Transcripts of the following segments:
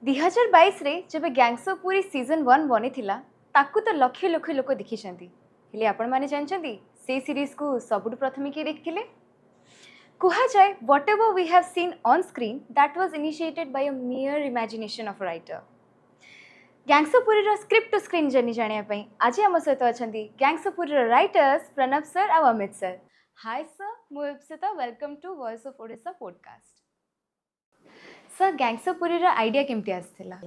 2022 रे जब gangs of Puri season 1 बनी थिला ताकू तो लक्ष लक्ष लोक देखिछंती हेले आपण माने जानछंती से सीरीज को सबुठ प्रथमे के देखथिले कुहा जाय whatever we have seen on screen that was initiated by a mere imagination of a writer gangs of Puri रो स्क्रिप्ट टू स्क्रीन जर्नी जानिया पई आज हम सहित अछंती गैंग्स ऑफ पुरी रो राइटर्स प्रणव सर और अमित सर हाय सर मु Ipsita welcome to Voice of Odisha podcast sir gangs of Puri रो आइडिया केमती आस्थिला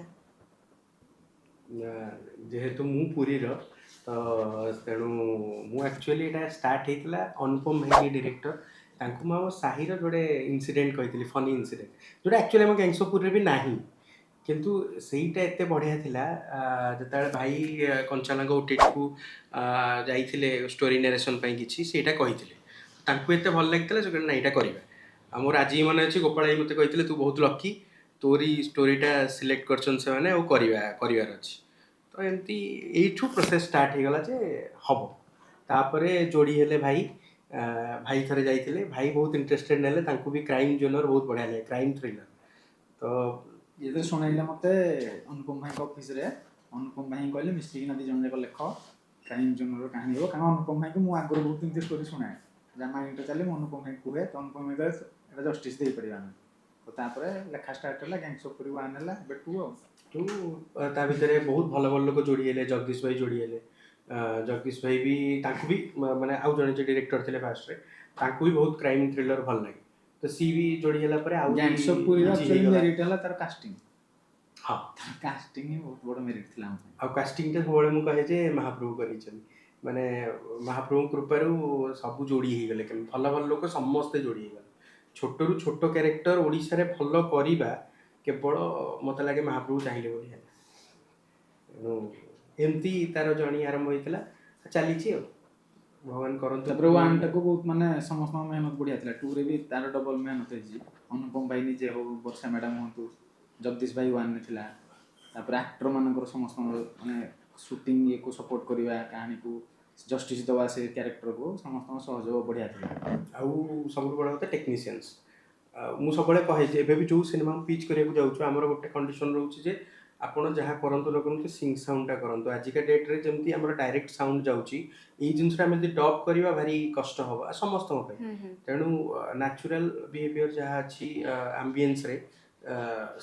जेहेतु मु पुरीर तो तेणु मु एक्चुअली एटा स्टार्ट होता अनुपम भाई डायरेक्टर तांको मो साहिर जोड़े इनसीडेंट कही फनी इनसीडेंट जोटा एक्चुअली आम गैंग्स ऑफ पुरी भी नाही किंतु सेईटा एते बढ़िया थिला जतले भाई कंचना ओटीटी को जाइथिले स्टोरी नरेशन पई किछि सेटा कहिथिले तांको एते भल लागथिला जे ना एटा करबा हमर आज मन अछि गोपाल भाई मते कहिथिले तू बहुत लकी तोरी स्टोरीटा सिलेक्ट करछन से माने ओ करिवार अछि तो एमती एठू प्रोसेस स्टार्ट हो गला जे हम तापरे जोड़ी हेले भाई भाई थरे जाइथिले भाई बहुत इंटरेस्टेड नेले तांको भी क्राइम जोनर बहुत बढ़िया ले क्राइम थ्रिलर तो ये तो सुनाइले मते अनुपम भाई को ऑफिस रे अनुपम भाई कहले मिस्त्री नदी जन जाक लेख क्राइम जोनर कहानी हो कारण अनुपम भाई को मु आगर बहुत इंतजार स्टोरी सुनाए जा माइंड चले अनुपम भाई कुहे तो अनुपम भाई एटा जस्टिस दे परिबा तो तापरे लेखा स्टार्ट होला गैंग्स ऑफ पुरी 1 होला बेटू तू ता भितर बहुत भल भल लोक जोड़ी हेले जगदीश भाई जोड़ी हेले जगदीश भाई भी तांको भी माने आउ जने जे डायरेक्टर थिले फास्ट रे तांको भी बहुत क्राइम थ्रिलर भल लागे तो सी भी जोड़ी हेला परे आउ गैंग्स ऑफ पुरी रा एक्चुअली मेरिट होला तार कास्टिंग हां कास्टिंग ही बहुत बड़ मेरिट थिला आ कास्टिंग ते बोले मु कहे जे महाप्रभु करिछन माने महाप्रभु कृपारू सब जोड़ी हे गेले भल भल लोक समस्त जोड़ी हे छोट रु छोट कैरेक्टर ओडिसा रे भल करिबा केवल मत लगे महाप्रभु चाहिए बोली है एमती तार जर्नी आरंभ होता चली भगवान करते तापर 1 टाको बहुत माने समस्त मेहनत बढ़िया थिला 2 रे भी तार डबल मेहनत है अनुपम भाई निजे हो वर्षा मैडम होतु जगदीश भाई 1 ने थिला तापर एक्टर मानकर समस्त माने शूटिंग ये को सपोर्ट करबा कहानी को जस्टिस दवा से कैरेक्टर को समस्त सहयोग बढ़िया थिला आउ सब बड़ा होता टेक्नीशियंस मु सब कहे एबे भी जो सिनेमा पिच करिया जाऊँ आमर गोटे कंडीशन रोचे जे आपण जहाँ करंतु न करंतु सिंग साउंडटा करंतु आजिका डेट रे जमती हमर डायरेक्ट साउंड जाउची एई जिंसटा हम डब करबा भारी कष्ट होबा समस्त पे तेणु नेचुरल बिहेवियर जहाँ अच्छी एम्बियंस रे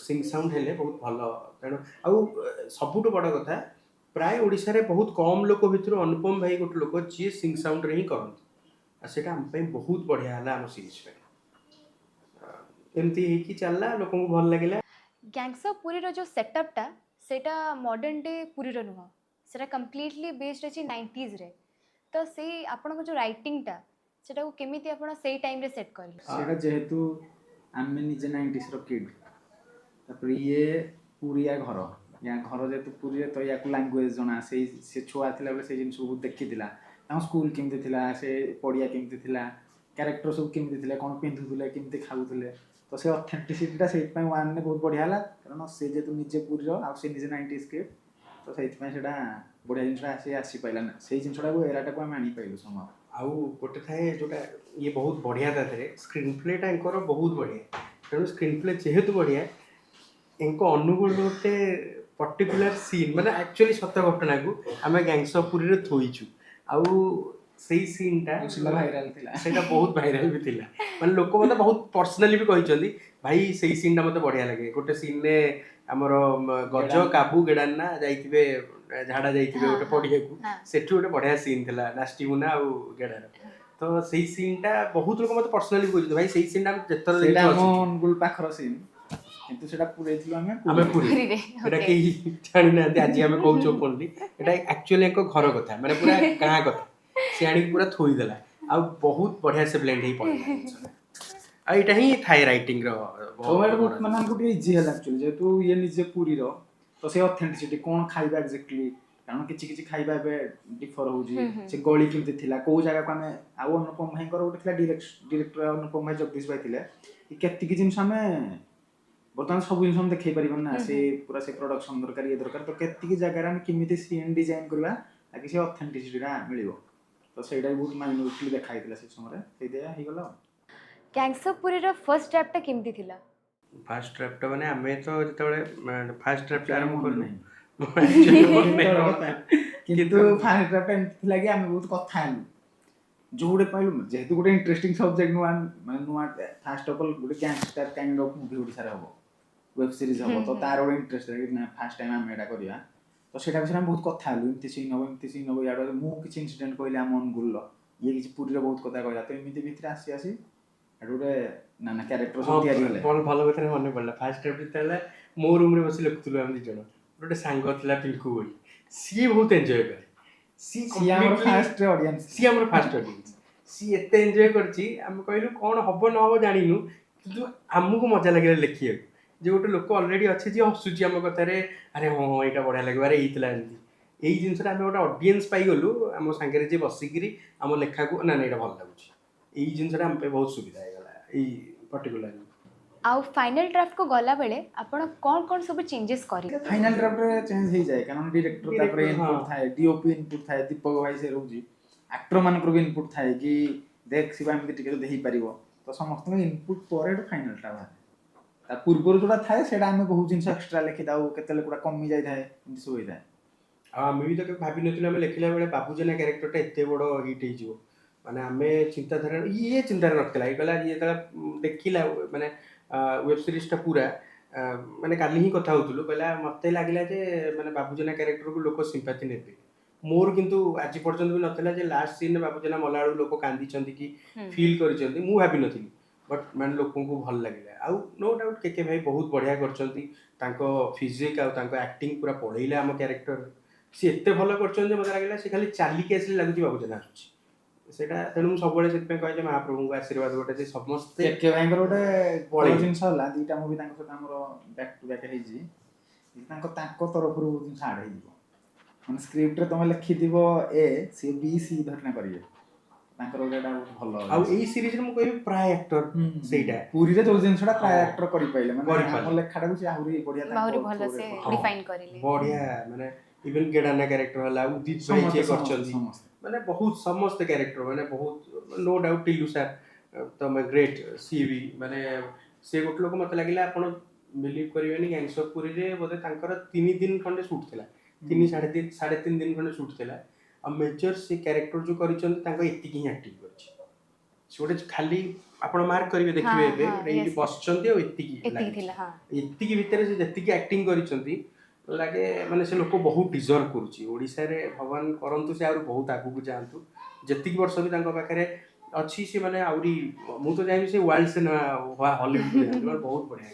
सिंग साउंड हेले बहुत भल तेणु आउ सबुठ बड़ कथा प्राय ओडिशा रे बहुत कम लोक भितर अनुपम भाई गोटे लोक जी सिंग साउंड रे ही करंतु सेटा हम पे बहुत बढ़िया हला हम सीरीज पे एमती है कि चलला लोगों को भल लगिला गैंग्स ऑफ पुरी रो जो सेटअप टा सेटा मॉडर्न डे पुरी रो नुह सेटा कंप्लीटली बेस्ड अछि 90s रे तो से आपण को जो राइटिंग टा सेटा को केमिति आपण सेई टाइम रे सेट करले सेटा जेहेतु आमे निजे 90s रो किड तापर ये पुरिया घर या घर जेतु पुरी तो या लैंग्वेज जना से छुआ थिला बेले से जिन सब देखिथिला ता स्कूल केमते थिला से पडिया केमते थिला कैरेक्टर सब केमते थिला कोन पिंधुथिले केमते खाउथिले तो से ऑथेंटिसिटीटा से पय वन ने बहुत बढ़िया हला कारण से जेतु निजे पुरी रो आ से निजे 90s के तो से पय सेटा बढ़िया जिनसा से आसी पाइला ना से जिनसटा को एराटा को हम आनी पाइलु सम आउ गोटे थाए जोटा ये बहुत बढ़िया था स्क्रीन प्लेटा एंकर बहुत बढ़िया तेणु स्क्रीन प्ले जेहेतु बढ़िया इनको अनुकूल गोटे पर्टिकुलर सीन माने एक्चुअली सत्य घटना को आम गैंग्स ऑफ पुरी रे थोइछु आउ सेही सीनटा वायरल थिला सेटा बहुत वायरल भी थिला माने लोक मते बहुत पर्सनली भी कहिचंदी भाई सेही सीनटा मते बढ़िया लागे गोटे सीन रे हमर गज काबू गेडाना जाइथिबे झाड़ा जाइथिबे गोटे पडिया को सेठी गोटे बढ़िया सीन थिला नास्टी मुना आ गेडार तो सेही सीनटा बहुत लोक मते पर्सनली कहिचंदी भाई सेही सीनटा हम जेतर सेटा हम गुल पाखर सीन किंतु सेटा पुरेथिलु हमें पुरी रे एटा के जानि ना आज हम कहू ओपनली एटा एक्चुअली एक घर कथा माने पूरा गां कथा से आनी पूरा थोई देला आ बहुत बढ़िया से ब्लेंड ही पड़ला आ एटा ही थाई राइटिंग रो बहुत माने हमको इजी है एक्चुअली जेतु ये निजे पूरी रो तो से ऑथेंटिसिटी कोन खाइबा एक्जेक्टली कारण किछि किछि खाइबा बे डिफर होजी से गली किमते थिला को जगह को हमें आ अनुपम भाई कर उठला डायरेक्टर अनुपम भाई जगदीश भाई थिले केति कि जिंस हमें बर्तमान सब जिन हम देखै परिबन ना से पूरा से प्रोडक्शन दरकार ये दरकार तो केति कि जगह हम किमिति सीन डिजाइन करबा ताकि से ऑथेंटिसिटी रा मिलिबो तो सेटा बहुत माइन्यूटली देखाइतला से समय से दे ही गला गैंग्स ऑफ पुरी रो फर्स्ट ड्राफ्ट टा केमती थिला ଫାଷ୍ଟ ଡ୍ରାଫ୍ଟ ମାନେ ଆମେ ତ ଯେତେବେଳେ ଫାଷ୍ଟ ଡ୍ରାଫ୍ଟ Actually ଆରମ୍ଭ ମନେ କଲୁ ନାହିଁ। actually ମନେ ନାହିଁ ତୋର କଣ କଥା। ଥିଲା। କିନ୍ତୁ ଫାଷ୍ଟ ଡ୍ରାଫ୍ଟ ଏମିତି ଥିଲା କି ଆମେ ବହୁତ କଥା ହେଲୁ ଯୋଉଟେ ପାଇଲୁ ଯେହେତୁ ଗୋଟେ ଇଣ୍ଟରେଷ୍ଟିଂ ସବଜେକ୍ଟ ନୂଆ ମାନେ ନୂଆ ଫାଷ୍ଟ ଅଫ୍ ଅଲ୍ ଗୋଟେ ଗ୍ୟାଙ୍ଗଷ୍ଟର କାଇଣ୍ଡ ଅଫ୍ ମୁଭି ଓଡ଼ିଶାରେ ହବ ୱେବ୍ ସିରିଜ୍ ହବ ତ ତାର ଗୋଟେ ଇଣ୍ଟରେଷ୍ଟ ନା ଫାଷ୍ଟ ଟାଇମ୍ ଆମେ ଏଇଟା କରିବା ତ ସେଇଟା ବିଷୟରେ ଆମେ ବହୁତ କଥା ହେଲୁ ଏମିତି ସିନ୍ ହବ ଇଆଡ଼େ ମୁଁ କିଛି ଇନସିଡେଣ୍ଟ କହିଲି ଆମ ଅନୁଗୁଳର ଇଏ କିଛି ପୁରୀର ବହୁତ କଥା କହିଲା ତ ଏମିତି ଭିତରେ ଆସି ଏଠୁ ଗୋଟେ ନା କ୍ୟାରେକ୍ଟର ସବୁ ତିଆରି ହେଲେ ଭଲ କଥାରେ ମନେ ପଡ଼ିଲା ଫାଷ୍ଟ ଡ୍ରାଫ୍ଟ ଯେତେବେଳେ ମୋ ରୁମ୍ରେ ବସି ଲେଖୁଥିଲୁ ଆମେ 2 ଜଣ ଗୋଟେ ସାଙ୍ଗ ଥିଲା ପିଙ୍କୁ ବୋଲି ସିଏ ବହୁତ ଏନ୍ଜୟ କରେ ସିଏ ଆମର ଫାଷ୍ଟ ଅଡିଏନ୍ସ ସିଏ ଆମର ଫାଷ୍ଟ ଅଡିଏନ୍ସ ସିଏ ଏତେ ଏନ୍ଜୟ କରିଛି ଆମେ କହିଲୁ କ'ଣ ହବ ନ ହବ ଜାଣିନୁ କିନ୍ତୁ ଆମକୁ ମଜା ଲାଗିଲା ଲେଖିବାକୁ ଯେ ଗୋଟେ ଲୋକ ଅଲରେଡ଼ି ଅଛି ଯିଏ ହସୁଛି ଆମ କଥାରେ ଆରେ ହଁ ହଁ ଏଇଟା ବଢ଼ିଆ ଲାଗିବ ଆରେ ହେଇଥିଲା ଏମିତି ଏଇ ଜିନିଷଟା ଆମେ ଗୋଟେ ଅଡିଏନ୍ସ ପାଇଗଲୁ ଆମ ସାଙ୍ଗରେ ଯିଏ ବସିକିରି ଆମ ଲେଖାକୁ ନା ଏଇଟା ଭଲ ଲାଗୁଛି ଏଇ ଜିନିଷଟା ଆମ ପାଇଁ ବହୁତ ସୁବିଧା ହେଇଗଲା ଏଇ ପର୍ଟିକୁଲାର ଆଉ ଫାଇନାଲ ଡ୍ରାଫ୍ଟକୁ ଗଲାବେଳେ ଆପଣ କ'ଣ ସବୁ ଚେଞ୍ଜେସ୍ କରିବେ? ଫାଇନାଲ ଡ୍ରାଫ୍ଟରେ ଚେଞ୍ଜ ହେଇଯାଏ କାରଣ ଡିରେକ୍ଟର ତାପରେ ଇନପୁଟ ଥାଏ ଡିଓପି ଇନପୁଟ ଥାଏ ଦୀପକ ଭାଇ ସେ ରହୁଛି ଆକ୍ଟର ମାନଙ୍କର ବି ଇନପୁଟ ଥାଏ କି ଦେଖ ଶିବା ଏମିତି ଟିକେ ଯଦି ହେଇପାରିବ ତ ସମସ୍ତଙ୍କ ଇନପୁଟ ପରେ ଫାଇନାଲଟା ବାହାରେ ତା ପୂର୍ବରୁ ଯୋଉଟା ଥାଏ ସେଇଟା ଆମେ ବହୁତ ଜିନିଷ ଏକ୍ସଟ୍ରା ଲେଖିଥାଉ କେତେବେଳେ କୋଉଟା କମି ଯାଇଥାଏ ଏମିତି ସବୁ ହେଇଥାଏ ଆଉ ଆମେ ବି ତ କେବେ ଭାବିନଥିଲୁ ଆମେ ଲେଖିଲା ବେଳେ ବାବୁଜେନା କ୍ୟାରେକ୍ଟରଟା ଏତେ ବଡ଼ ହିଟ୍ ହେଇଯିବ ମାନେ ଆମେ ଚିନ୍ତାଧାରା ଇଏ ଚିନ୍ତାରେ ନଥିଲା ଇଏ କହିଲା ଇଏ ଯେତେବେଳେ ଦେଖିଲା ମାନେ ୱେବ୍ ସିରିଜଟା ପୁରା ମାନେ କାଲି ହିଁ କଥା ହେଉଥିଲୁ କହିଲା ମୋତେ ଲାଗିଲା ଯେ ମାନେ ବାବୁଜେନା କ୍ୟାରେକ୍ଟରକୁ ଲୋକ ସିମ୍ପାଥି ନେବେ ମୋର କିନ୍ତୁ ଆଜି ପର୍ଯ୍ୟନ୍ତ ବି ନଥିଲା ଯେ ଲାଷ୍ଟ ସିନ୍ରେ ବାବୁଜେନା ମଲାବେଳକୁ ଲୋକ କାନ୍ଦିଛନ୍ତି କି ଫିଲ୍ କରିଛନ୍ତି ମୁଁ ଭାବିନଥିଲି ବଟ୍ ମାନେ ଲୋକଙ୍କୁ ଭଲ ଲାଗିଲା ଆଉ ନୋ ଡାଉଟ୍ କେକେ ଭାଇ ବହୁତ ବଢ଼ିଆ କରିଛନ୍ତି ତାଙ୍କ ଫିଜିକ୍ ଆଉ ତାଙ୍କ ଆକ୍ଟିଂ ପୁରା ପଢ଼େଇଲେ ଆମ କ୍ୟାରେକ୍ଟର ସିଏ ଏତେ ଭଲ କରିଛନ୍ତି ଯେ ମୋତେ ଲାଗିଲା ସେ ଖାଲି ଚାଲିକି ଆସିଲେ ଲାଗୁଛି ବାବୁଜେନା ଆସୁଛି ସେଇଟା ତେଣୁ ମୁଁ ସବୁବେଳେ ସେଥିପାଇଁ କହେ ଯେ ମହାପ୍ରଭୁଙ୍କ ଆଶୀର୍ବାଦ ଗୋଟେ ଯେ ସମସ୍ତେ କେକେ ଭାଇଙ୍କର ଗୋଟେ ଭଲ ପଳେଇବେ। ଜିନିଷ ହେଲା ଦିଟା ମୁଭି ତାଙ୍କ ସହିତ ଆମର ବ୍ୟାକ୍ ଟୁ ବ୍ୟାକ୍ ହେଇଛି ତାଙ୍କ ତରଫରୁ ଜିନିଷ ଆଡ୍ ହେଇଯିବ ମାନେ ସ୍କ୍ରିପ୍ଟରେ ତମେ ଲେଖିଥିବ ଏ ସିଏ ବି ସି ଧରିନା କରିବେ ତାଙ୍କର ଗୋଟେ ଏଇଟା ବହୁତ ଭଲ ଆଉ ଏଇ ସିରିଜରେ ମୁଁ କହିବି ପ୍ରାୟ ଆକ୍ଟର ସେଇଟା ପୁରୀରେ ଯୋଉ ଜିନିଷଟା ପ୍ରାୟ ହଁ। ଆକ୍ଟର କରିପାରିଲେ ମାନେ କରିପାରିଲେ। ଆମ ଲେଖାଟାକୁ ସେ ଆହୁରି ବଢିଆ ଆହୁରି ତାଙ୍କ ଭଲ through ରେ ସେ କରିପାରିଲେ। ଡିଫାଇନ୍ କରିଲେ। ବଢିଆ ମାନେ ଇଭେନ୍ ଗେଡାନା କ୍ୟାରେକ୍ଟର ହେଲା ଉଦିତ ଭାଇ ଯିଏ କରିଛନ୍ତି ସମସ୍ତେ ମାନେ ବହୁତ ସମସ୍ତେ କ୍ୟାରେକ୍ଟର ମାନେ ବହୁତ ନୋ ଡାଉଟ୍ ଟିଲୁ ସାର୍ ତମେ ଗ୍ରେଟ୍ ସିଏ ବି ମାନେ ସେ ଗୋଟେ ଲୋକ ମୋତେ ଲାଗିଲା ଆପଣ ବିଲିଭ୍ କରିବେନି ଗ୍ୟାଙ୍ଗସ୍ ଅଫ୍ ପୁରୀରେ ବୋଧେ ତାଙ୍କର 3 ଦିନ ଖଣ୍ଡେ ସୁଟ୍ ଥିଲା 3.5 ଦିନ ଖଣ୍ଡେ ସୁଟ୍ ଥିଲା ଆଉ ମେଜର ସେ କ୍ୟାରେକ୍ଟର ଯୋଉ କରିଛନ୍ତି ତାଙ୍କ ଏତିକି ହିଁ ଆକ୍ଟିଂ କରିଛି ସେ ଗୋଟେ ଖାଲି ଆପଣ ମାର୍କ କରିବେ ଦେଖିବେ ଏବେ ଗୋଟେ ଏଇଠି ବସିଛନ୍ତି ଆଉ ଏତିକି ଥିଲା ହଁ ଏତିକି ଭିତରେ ସେ ଯେତିକି ଆକ୍ଟିଂ କରିଛନ୍ତି ଲାଗେ ମାନେ ସେ ଲୋକ ବହୁତ ଡିଜର୍ଭ କରୁଛି ଓଡ଼ିଶାରେ ଭଗବାନ କରନ୍ତୁ ସେ ଆହୁରି ବହୁତ ଆଗକୁ ଯାଆନ୍ତୁ ଯେତିକି ବର୍ଷ ବି ତାଙ୍କ ପାଖରେ ଅଛି ସେ ମାନେ ଆହୁରି ମୁଁ ତ ଚାହିଁବି ସେ ୱାର୍ଲଡ ସିନେମା ହଲିଉଡକୁ ଯାଆନ୍ତୁ ମାନେ ବହୁତ ବଢ଼ିଆ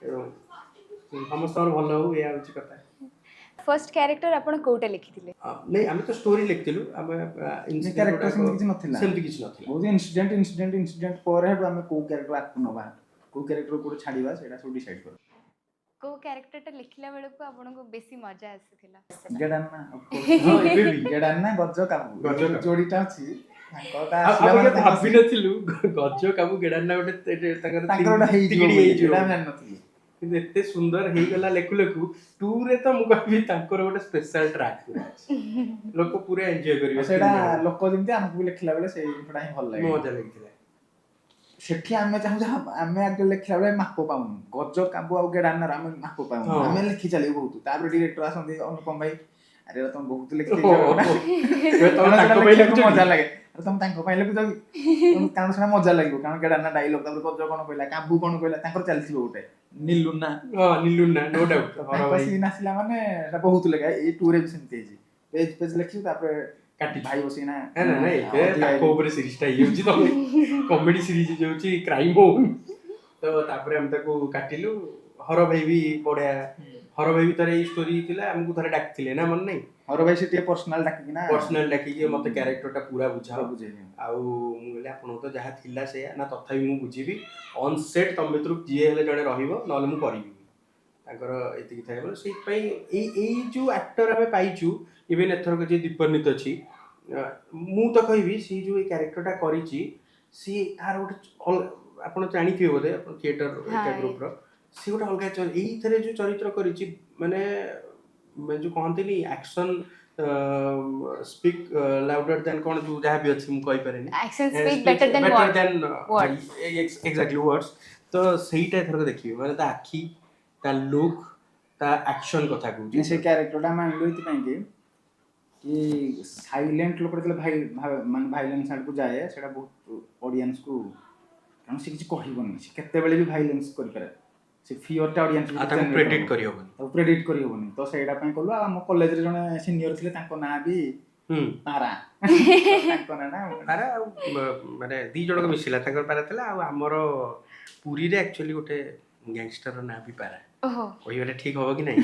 ତେଣୁ ସମସ୍ତଙ୍କର ଭଲ ହଉ ଏଇଆ ହେଉଛି କଥା ଫର୍ଷ୍ଟ କ୍ୟାରେକ୍ଟର ଆପଣ କୋଉଟା ଲେଖିଥିଲେ? ନାଇଁ ଆମେ ତ ଷ୍ଟୋରି ଲେଖିଥିଲୁ ଆମେ କ୍ୟାରେକ୍ଟର ସେମିତି କିଛି ନଥିଲା ସେମିତି କିଛି ନଥିଲା ବହୁତ ଇନସିଡେଣ୍ଟ ପରେ ହେଠୁ ଆମେ କୋଉ କ୍ୟାରେକ୍ଟର ଆଗକୁ ନବା କୋଉ କ୍ୟାରେକ୍ଟର କୋଉଠି ଛାଡିବା ସେଇଟା ସବୁ ଡିସାଇଡ୍ କରୁ କୋଉ କ୍ୟାରେକ୍ଟରଟା ଲେଖିଲା ବେଳକୁ ଆପଣଙ୍କୁ ବେଶୀ ମଜା ଆସିଥିଲା? ଗେଡାନା ଗଜ କାବୁ ଯୋଡିଟା ଅଛି ଆମେ ଭାବିନଥିଲୁ ଗଜ କାବୁ ଗେଡାନା ଗୋଟେ ତାଙ୍କର ଗୋଟେ ହେଇଯିବ ହେଇଯିବ ଆମେ ଜାଣିନଥିଲୁ କିନ୍ତୁ ଏତେ ସୁନ୍ଦର ହେଇଗଲା ଲେଖୁ ଲେଖୁ 2ରେ ତ ମୁଁ କହିବି ତାଙ୍କର ଗୋଟେ ସ୍ପେଶାଲ ଟ୍ରାକ୍ ପୁରା ଅଛି ଲୋକ ପୁରା ଏନ୍ଜୟ କରିବେ ସେଇଟା ଲୋକ ଯେମିତି ଆମକୁ ବି ଲେଖିଲା ବେଳେ ସେଇ ଜିନିଷଟା ହିଁ ଭଲ ଲାଗେ ମଜା ଲାଗିଥିଲା ସେଠି ଆମେ ଚାହୁଁଛୁ ଆମେ ଆଗ ଲେଖିଲା ବେଳେ ମାପ ପାଉନୁ ଗଜ କାବୁ ଆଉ ଗେଡାନାର ଆମେ ମାପ ପାଉନୁ ଆମେ ଲେଖି ଚାଲିବୁ ବହୁତ ତାପରେ ଡିରେକ୍ଟର ଆସନ୍ତି ଅନୁପମ ଭାଇ ଆରେ ତମେ ବହୁତ ଲେଖିଦେଇଛ ମଜା ଲାଗେ ତମେ ତାଙ୍କ ପାଇଁ ଲେଖୁଛ କି କାରଣ ସେଟା ମଜା ଲାଗିବ କାରଣ ଗେଡାନା ଡାଇଲଗ ତାପରେ ଗଜ କଣ କହିଲା କାବୁ କଣ କହିଲା ତାଙ୍କର ଚାଲିଥିବ ଗୋଟେ ନିଲୁନା ନୋ ଡାଉଟ୍ ତାଙ୍କ ସିନ୍ ଆସିଲା ମାନେ ଏଟା ବହୁତ ଲେଖା ଏଇ 2ରେ ବି ସେମିତି ହେଇଛି ପେଜ ଲେଖିବୁ ତାପରେ ଭାଇ ବସିକିନା ତାଙ୍କ ଉପରେ ସିରିଜଟା ହେଇଯାଉଛି ତ କମେଡି ସିରିଜ ଯାଉଛି କ୍ରାଇମ ହଉ ତ ତାପରେ ଆମେ ତାକୁ କାଟିଲୁ ହର ଭାଇ ବି ବଢିଆ ହର ଭାଇ ବି ଥରେ ଏଇ ଷ୍ଟୋରି ଥିଲା ଆମକୁ ଥରେ ଡାକିଥିଲେ ନା ମନେ ନାହିଁ ହର ଭାଇ ସେ ଟିକେ ପର୍ସନାଲ ଡାକିକି ମତେ କ୍ୟାରେକ୍ଟରଟା ପୁରା ବୁଝାଅ ଆଉ ମୁଁ କହିଲି ଆପଣଙ୍କୁ ତ ଯାହା ଥିଲା ସେଇଆ ନା ତଥାପି ମୁଁ ବୁଝିବି ଅନ୍ ସେଟ୍ ତମ ଭିତରୁ ଯିଏ ହେଲେ ଜଣେ ରହିବ ନହେଲେ ମୁଁ କରିବି ତାଙ୍କର ଏତିକି ଥାଏ ବୋଲେ ସେଇଥିପାଇଁ ଏଇ ଯୋଉ ଆକ୍ଟର ଆମେ ପାଇଛୁ ଇଭେନ୍ ଏଥରକ ଯିଏ ଦୀପନିତ ଅଛି ମୁଁ ତ କହିବି ସେ ଯୋଉ ଏଇ କ୍ୟାରେକ୍ଟରଟା କରିଛି ସିଏ ତାର ଗୋଟେ ଆପଣ ଜାଣିଥିବେ ବୋଧେ ଆପଣ ଥିଏଟର ଗ୍ରୁପର ସିଏ ଗୋଟେ ଅଲଗା ଏଇଥିରେ ଯୋଉ ଚରିତ୍ର କରିଛି ମାନେ ଯୋଉ କହନ୍ତିନି ଆକ୍ସନ୍ ସ୍ପିକ୍ ଲାଉଡର ଦେନ୍ କ'ଣ ଯୋଉ ଯାହା ବି ଅଛି ମୁଁ କହିପାରେନି Actions speak better than exactly words ତ ସେଇଟା ଏଥରକ ଦେଖିବି ମାନେ ତା ଆଖି ତା ଲୁକ୍ ତା ଆକ୍ସନ କଥା ମାନେ ସେ କହୁଛି। କ୍ୟାରେକ୍ଟରଟା ଆମେ ଆଣିଲୁ ଏଇଥିପାଇଁ କି ସାଇଲେଣ୍ଟ ଲୋକ ଯେତେବେଳେ ମାନେ ଭାଇଲେନ୍ସ ଆଡ଼କୁ ଯାଏ ସେଇଟା ବହୁତ ଅଡ଼ିଏନ୍ସକୁ, କାରଣ ସେ କିଛି କହିବନି, ସେ କେତେବେଳେ ବି ଭାଇଲେନ୍ସ କରିପାରେ, ସେ ଫିଅରଟା ଅଡ଼ିଏନ୍ସ ଆଉ ଭିତରେ ତାକୁ ଜେନେରେଟ୍ ପ୍ରେଡିକ୍ଟ ହେବ, କରିହବନି। ତାକୁ ପ୍ରେଡିକ୍ଟ କରିହେବନି। ତ ସେଇଟା ପାଇଁ କଲୁ। ଆଉ ଆମ କଲେଜରେ ଜଣେ ସିନିୟର ଥିଲେ, ତାଙ୍କ ନାଁ ବି ହୁଁ ପାରା। ତାଙ୍କ ନାଁ ପାରା ଆଉ ମାନେ ଦି ଜଣଙ୍କ ମିଶିଲା, ତାଙ୍କର ପାରା ଥିଲା ଆଉ ଆମର ପୁରୀରେ ଆକ୍ଚୁଆଲି ଗୋଟେ ଗ୍ୟାଙ୍ଗଷ୍ଟରର ନାଁ ବି ପାରା। ଓହୋ କହିବାଟା ଠିକ ହବ କି ନାହିଁ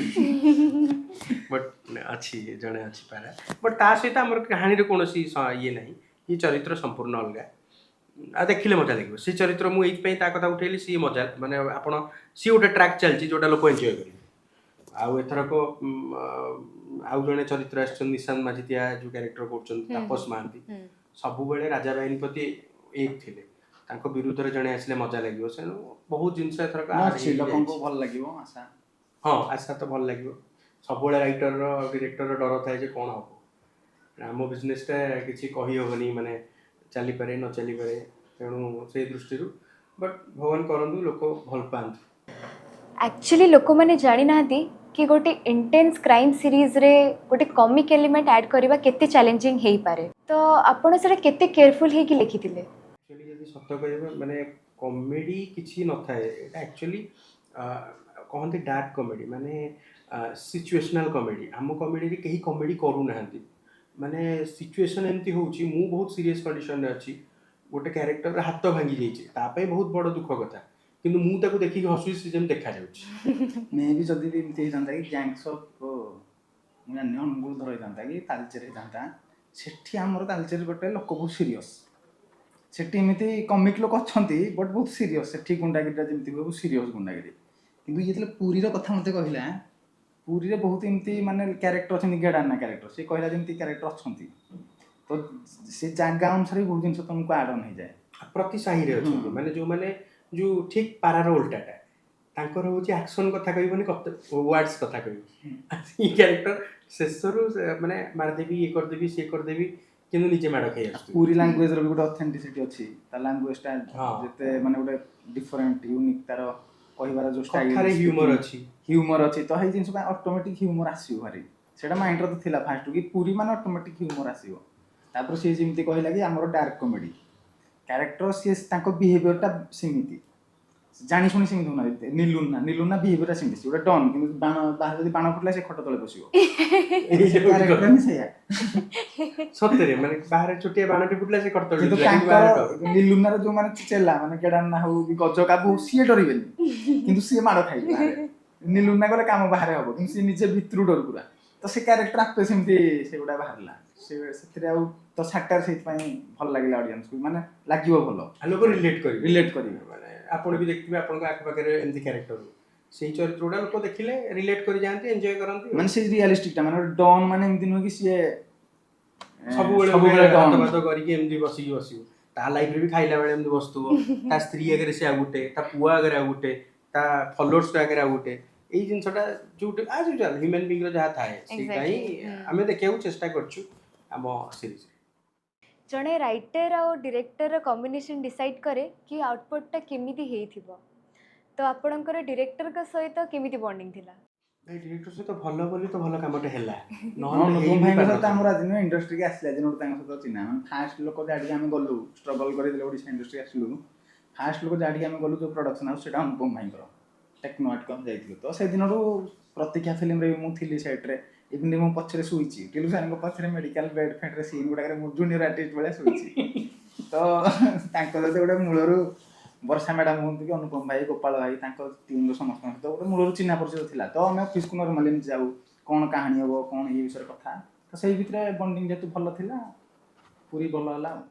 ବଟ୍ ଅଛି, ଜଣେ ଅଛି ପାରା। ବଟ୍ ତା ସହିତ ଆମର କାହାଣୀରେ କୌଣସି ଇଏ ନାହିଁ, ଏ ଚରିତ୍ର ସମ୍ପୂର୍ଣ୍ଣ ଅଲଗା। ଆଉ ଦେଖିଲେ ମଜା ଲାଗିବ ସେ ଚରିତ୍ର। ମୁଁ ଏଇଥିପାଇଁ ତା କଥା ଉଠେଇଲି, ସିଏ ମଜା ମାନେ ଆପଣ ସିଏ ଗୋଟେ ଟ୍ରାକ୍ ଚାଲିଛି ଯୋଉଟା ଲୋକ ଏନ୍ଜୟ କରିବେ। ଆଉ ଏଥରକ ଆଉ ଜଣେ ଚରିତ୍ର ଆସିଛନ୍ତି ନିଶାନ୍ତ ମାଝିତିଆ ଯୋଉ କ୍ୟାରେକ୍ଟର କରୁଛନ୍ତି ତାପସ ମହାନ୍ତି, ସବୁବେଳେ ରାଜା ବାହିନୀ ପ୍ରତି ଏକ ଥିଲେ, ତାଙ୍କ ବିରୁଦ୍ଧରେ ଜଣେ ଆସିଲେ ମଜା ଲାଗିବ। ସେଣୁ ବହୁତ ଜିନିଷ ଏଥରକ ଆଡ୍ ଅଛି, ହେଇକି ଲୋକଙ୍କୁ ଯାଇଛି। ଭଲ ଲାଗିବ ଆଶା। ହଁ ଆଶା ତ ଭଲ ଲାଗିବ। ସବୁବେଳେ ରାଇଟରର ଡିରେକ୍ଟରର ଡର ଥାଏ ଯେ କ'ଣ ହବ, ଆମ ବିଜନେସଟା କିଛି କହିହେବନି, ମାନେ ଚାଲିପାରେ ନ ଚାଲିପାରେ। ତେଣୁ ସେଇ ଦୃଷ୍ଟିରୁ ବଟ୍ ଭଗବାନ କରନ୍ତୁ ଲୋକ ଭଲ ପାଆନ୍ତୁ। ଆକ୍ଚୁଆଲି ଲୋକମାନେ ଜାଣିନାହାନ୍ତି କି ଗୋଟେ ଇଣ୍ଟେନ୍ସ କ୍ରାଇମ୍ ସିରିଜରେ ଗୋଟେ କମିକ୍ ଏଲିମେଣ୍ଟ ଆଡ୍ କରିବା କେତେ ଚ୍ୟାଲେଞ୍ଜିଂ ହେଇପାରେ। ତ ଆପଣ ସେଟା କେତେ କେୟାରଫୁଲ୍ ହେଇକି ଲେଖିଥିଲେ? ଆକ୍ଚୁଆଲି ଯଦି ସତ କହିବା ମାନେ କମେଡ଼ି କିଛି ନଥାଏ, ଏଇଟା ଆକ୍ଚୁଆଲି କହନ୍ତି ଡାର୍କ କମେଡ଼ି, ମାନେ ସିଚୁଏସନାଲ କମେଡ଼ି। ଆମ କମେଡ଼ିରେ କେହି କମେଡ଼ି କରୁନାହାନ୍ତି, ମାନେ ସିଚୁଏସନ୍ ଏମିତି ହେଉଛି, ମୁଁ ବହୁତ ସିରିୟସ୍ କଣ୍ଡିସନରେ ଅଛି, ଗୋଟେ କ୍ୟାରେକ୍ଟରର ହାତ ଭାଙ୍ଗି ଯାଇଛି, ତା ପାଇଁ ବହୁତ ବଡ଼ ଦୁଃଖ କଥା, କିନ୍ତୁ ମୁଁ ତାକୁ ଦେଖିକି ହସୁଛି, ସେ ଯେମିତି ଦେଖାଯାଉଛି। ମେ ବି ଯଦି ବି ଏମିତି ହେଇଥାନ୍ତା କି ଗ୍ୟାଙ୍ଗସ୍ ଅଫ୍ ମୁଁ ଜାଣିନି ଅନୁଗୁଳ ଧର ହେଇଥାନ୍ତା କି ତାଲଚେର ହେଇଥାନ୍ତା, ସେଠି ଆମର ତାଲଚେର ଗୋଟେ ଲୋକ ବହୁତ ସିରିୟସ୍, ସେଠି ଏମିତି କମିକ୍ ଲୋକ ଅଛନ୍ତି ବଟ୍ ବହୁତ ସିରିୟସ୍। ସେଠି ଗୁଣ୍ଡାଗିରିଟା ଯେମିତି ହୁଏ ବହୁତ ସିରିୟସ୍ ଗୁଣ୍ଡାଗିରି। କିନ୍ତୁ ଇଏ ଯେତେବେଳେ ପୁରୀର କଥା ମୋତେ କହିଲା, ପୁରୀରେ ବହୁତ ଏମିତି ମାନେ କ୍ୟାରେକ୍ଟର ଅଛନ୍ତି, ଗେଡ଼ାନା କ୍ୟାରେକ୍ଟର, ସେ କହିଲା ଯେମିତି କ୍ୟାରେକ୍ଟର ଅଛନ୍ତି, ତ ସେ ଜାଗା ଅନୁସାରେ ବହୁତ ଜିନିଷ ତୁମକୁ ଆଡ୍ ଅନ୍ ହେଇଯାଏ। ପ୍ରତି ସାହିରେ ଅଛନ୍ତି, ମାନେ ଯୋଉମାନେ ଯୋଉ ଠିକ୍ ପାରାର ଓଲଟାଟା, ତାଙ୍କର ହେଉଛି ଆକ୍ସନ୍ କଥା କହିବନି, ୱାର୍ଡସ୍ କଥା କହିବି। ଏ କ୍ୟାରେକ୍ଟର ଶେଷରୁ ମାନେ ମାରିଦେବି, ଇଏ କରିଦେବି, ସିଏ କରିଦେବି, କିନ୍ତୁ ନିଜେ ମାଡ଼ ଖାଇ ଆସୁଥିବି। ପୁରୀ ଲାଙ୍ଗୁଏଜର ବି ଗୋଟେ ଅଥେଣ୍ଟିସିଟି ଅଛି, ତା ଲାଙ୍ଗୁଏଜଟା ହଁ। ଯେତେ ମାନେ ଗୋଟେ ଡିଫରେଣ୍ଟ ୟୁନିକ୍, ତାର କହିବାର ଯେଉଁ କଥାରେ ଷ୍ଟାଇଲ, ହ୍ୟୁମର ଅଛି। ହ୍ୟୁମର ଅଛି, ତ ସେଇ ଜିନିଷ ପାଇଁ ଅଟୋମେଟିକ୍ ହ୍ୟୁମର ଆସିବ ଭାରି। ସେଇଟା ମାଇଣ୍ଡରେ ତ ଥିଲା ଫାଷ୍ଟ କି ପୁରୀ ମାନେ ଅଟୋମେଟିକ୍ ହ୍ୟୁମର ଆସିବ। ତାପରେ ସିଏ ଯେମିତି କହିଲା କି ଆମର ଡାର୍କ କମେଡ଼ି କ୍ୟାରେକ୍ଟର, ସିଏ ତାଙ୍କ ବିହେଭିୟରଟା ସେମିତି ଜାଣି ଶୁଣି ସେମିତି ହଉନାହାନ୍ତି। ନିଲୁନା ବିହେଭିୟରଟା ସେମିତି, ସେ ଗୋଟେ ଡନ୍, କିନ୍ତୁ ବାହାରେ ଯଦି ବାଣ ଫୁଟିଲା ସେ ଖଟ ତଳେ ପଶିବ। କ୍ୟାରେକ୍ଟର ହିଁ ସେଇଆ। ସତରେ ମାନେ ବାହାରେ ଛୋଟିଆ ବାଣଟି ଫୁଟିଲା ସେ କର୍ତ୍ତବ୍ୟ, କିନ୍ତୁ ତାଙ୍କର ନିଲୁନାର ଯୋଉମାନେ ଚିଚେଲା ମାନେ କେଡାନା ହଉ କି ଗଜ କାବୁ ହଉ, ସିଏ ଡରିବେନି, କିନ୍ତୁ ସିଏ ମାଡ଼ ଖାଇବେ ବାହାରେ। ନିଲୁନା ଗଲେ କାମ ବାହାରେ ହବ, କିନ୍ତୁ ସିଏ ନିଜେ ଭିତରୁ ଡରୁ ପୁରା। ତ ସେ କ୍ୟାରେକ୍ଟର ଆପେ ସେମିତି ସେଗୁଡ଼ା ବାହାରିଲା। ସେଥିରେ ଆଉ ତ ସାଟାର ସେଇଥିପାଇଁ ଭଲ ଲାଗିଲା ଅଡିଏନ୍ସକୁ, ମାନେ ଲାଗିବ ଭଲ, ଲୋକ ରିଲେଟ୍ କରିବେ। ମାନେ ଆପଣ ବି ଦେଖିଥିବେ ଆପଣଙ୍କ ଆଖପାଖରେ ଏମିତି କ୍ୟାରେକ୍ଟର, ସେଇ ଚରିତ୍ର ଗୁଡ଼ା ଲୋକ ଦେଖିଲେ ରିଲେଟ୍ କରି ଯାଆନ୍ତି, ଏନ୍ଜୟ କରନ୍ତି। ମାନେ ସେ ରିଆଲିଷ୍ଟିକଟା, ମାନେ ଡନ୍ ମାନେ ଏମିତି ନୁହେଁ କି ସିଏ ସବୁବେଳେ ହାତ ଭାତ କରିକି ଏମିତି ବସିକି ବସିବ, ତା ଲାଇଫରେ ବି ଖାଇଲା ବେଳେ ଏମିତି ବସୁଥିବ, ତା ସ୍ତ୍ରୀ ଆଗରେ ସେ ଆଉ ଗୋଟେ, ତା ପୁଅ ଆଗରେ ଆଉ ଗୋଟେ, ତା ଫଲୋଅର୍ସ ଆଗରେ ଆଉ ଗୋଟେ। ଏଇ ଜିନିଷଟା ଯୋଉଠି ଆଜ ୟୁଜୁଆଲ ହ୍ୟୁମାନ୍ ବିଙ୍ଗର ଯାହା ଥାଏ, ସେଇଟା ହିଁ ଆମେ ଦେଖିବାକୁ ଚେଷ୍ଟା କରୁଛୁ ଆମ ସିରିଜରେ। ଜଣେ ରାଇଟର ଆଉ ଡିରେକ୍ଟରର କମ୍ବିନେସନ୍ ଡିସାଇଡ୍ କରେ କି ଆଉଟପୁଟଟା କେମିତି ହେଇଥିବ। ତ ଆପଣଙ୍କର ଡିରେକ୍ଟରଙ୍କ ସହିତ କେମିତି ବଣ୍ଡିଙ୍ଗ ଥିଲା? ଭାଇ ଡିରେକ୍ଟର ସହିତ ଭଲ ବୋଲି ତ ଭଲ କାମଟେ ହେଲା, ହଁ, ନହେଲେ ହେଇ ଅନୁପମ ବି ଭାଇଙ୍କ ସହିତ ପାରିନଥାନ୍ତା। ଆମର ଆଜି ନୁହେଁ ଇଣ୍ଡଷ୍ଟ୍ରିକି ଆସିଲା ଦିନଠୁ ତାଙ୍କ ସହିତ ଚିହ୍ନା। ମାନେ ଫାଷ୍ଟ ଲୋକ ଯାହାଠିକି ଆମେ ଗଲୁ, ଷ୍ଟ୍ରଗଲ୍ କରିଥିଲେ ଓଡ଼ିଶା ଇଣ୍ଡଷ୍ଟ୍ରି ଆସିଲୁ, ଫାଷ୍ଟ ଲୋକ ଯାହାଠିକି ଆମେ ଗଲୁ ଯେଉଁ ପ୍ରଡକ୍ସନ୍ ହାଉସ୍, ସେଇଟା ଅନୁପମ ଭାଇଙ୍କର ଟେକ୍ନୋଆର୍ଟକୁ ଆମେ ଯାଇଥିଲୁ। ତ ସେଦିନଠୁ ପ୍ରତୀକ୍ଷା ଫିଲ୍ମରେ ବି ମୁଁ ଥିଲି ସେଟ୍ରେ, ଇଭିନ୍ ମୁଁ ପଛରେ ଶୋଇଛି, ଟିଲୁ ସାର୍ଙ୍କ ପାଖରେ ମେଡିକାଲ ବେଡ୍ ଫେଡ୍ରେ ସିନ୍ ଗୁଡ଼ାକରେ ମୁଁ ଜୁନିୟର ଆର୍ଟିଷ୍ଟ ଭଳିଆ ଶୋଇଛି। ତ ତାଙ୍କ ସହିତ ଗୋଟେ ମୂଳରୁ ବର୍ଷା ମ୍ୟାଡ଼ାମ୍ ହୁଅନ୍ତୁ କି ଅନୁପମ ଭାଇ, ଗୋପାଳ ଭାଇ, ତାଙ୍କ ଟିମ୍ର ସମସ୍ତଙ୍କ ସହିତ ଗୋଟେ ମୂଳରୁ ଚିହ୍ନା ପରିଚୟ ଥିଲା। ତ ଆମେ ଅଫିସକୁ ନର୍ମାଲି ଏମିତି ଯାଉ, କ'ଣ କାହାଣୀ ହେବ, କ'ଣ ଏ ବିଷୟରେ କଥା, ତ ସେଇ ଭିତରେ ବଣ୍ଡିଙ୍ଗ ଯେହେତୁ ଭଲ ଥିଲା, ପୁରୀ ଭଲ ହେଲା ଆଉ।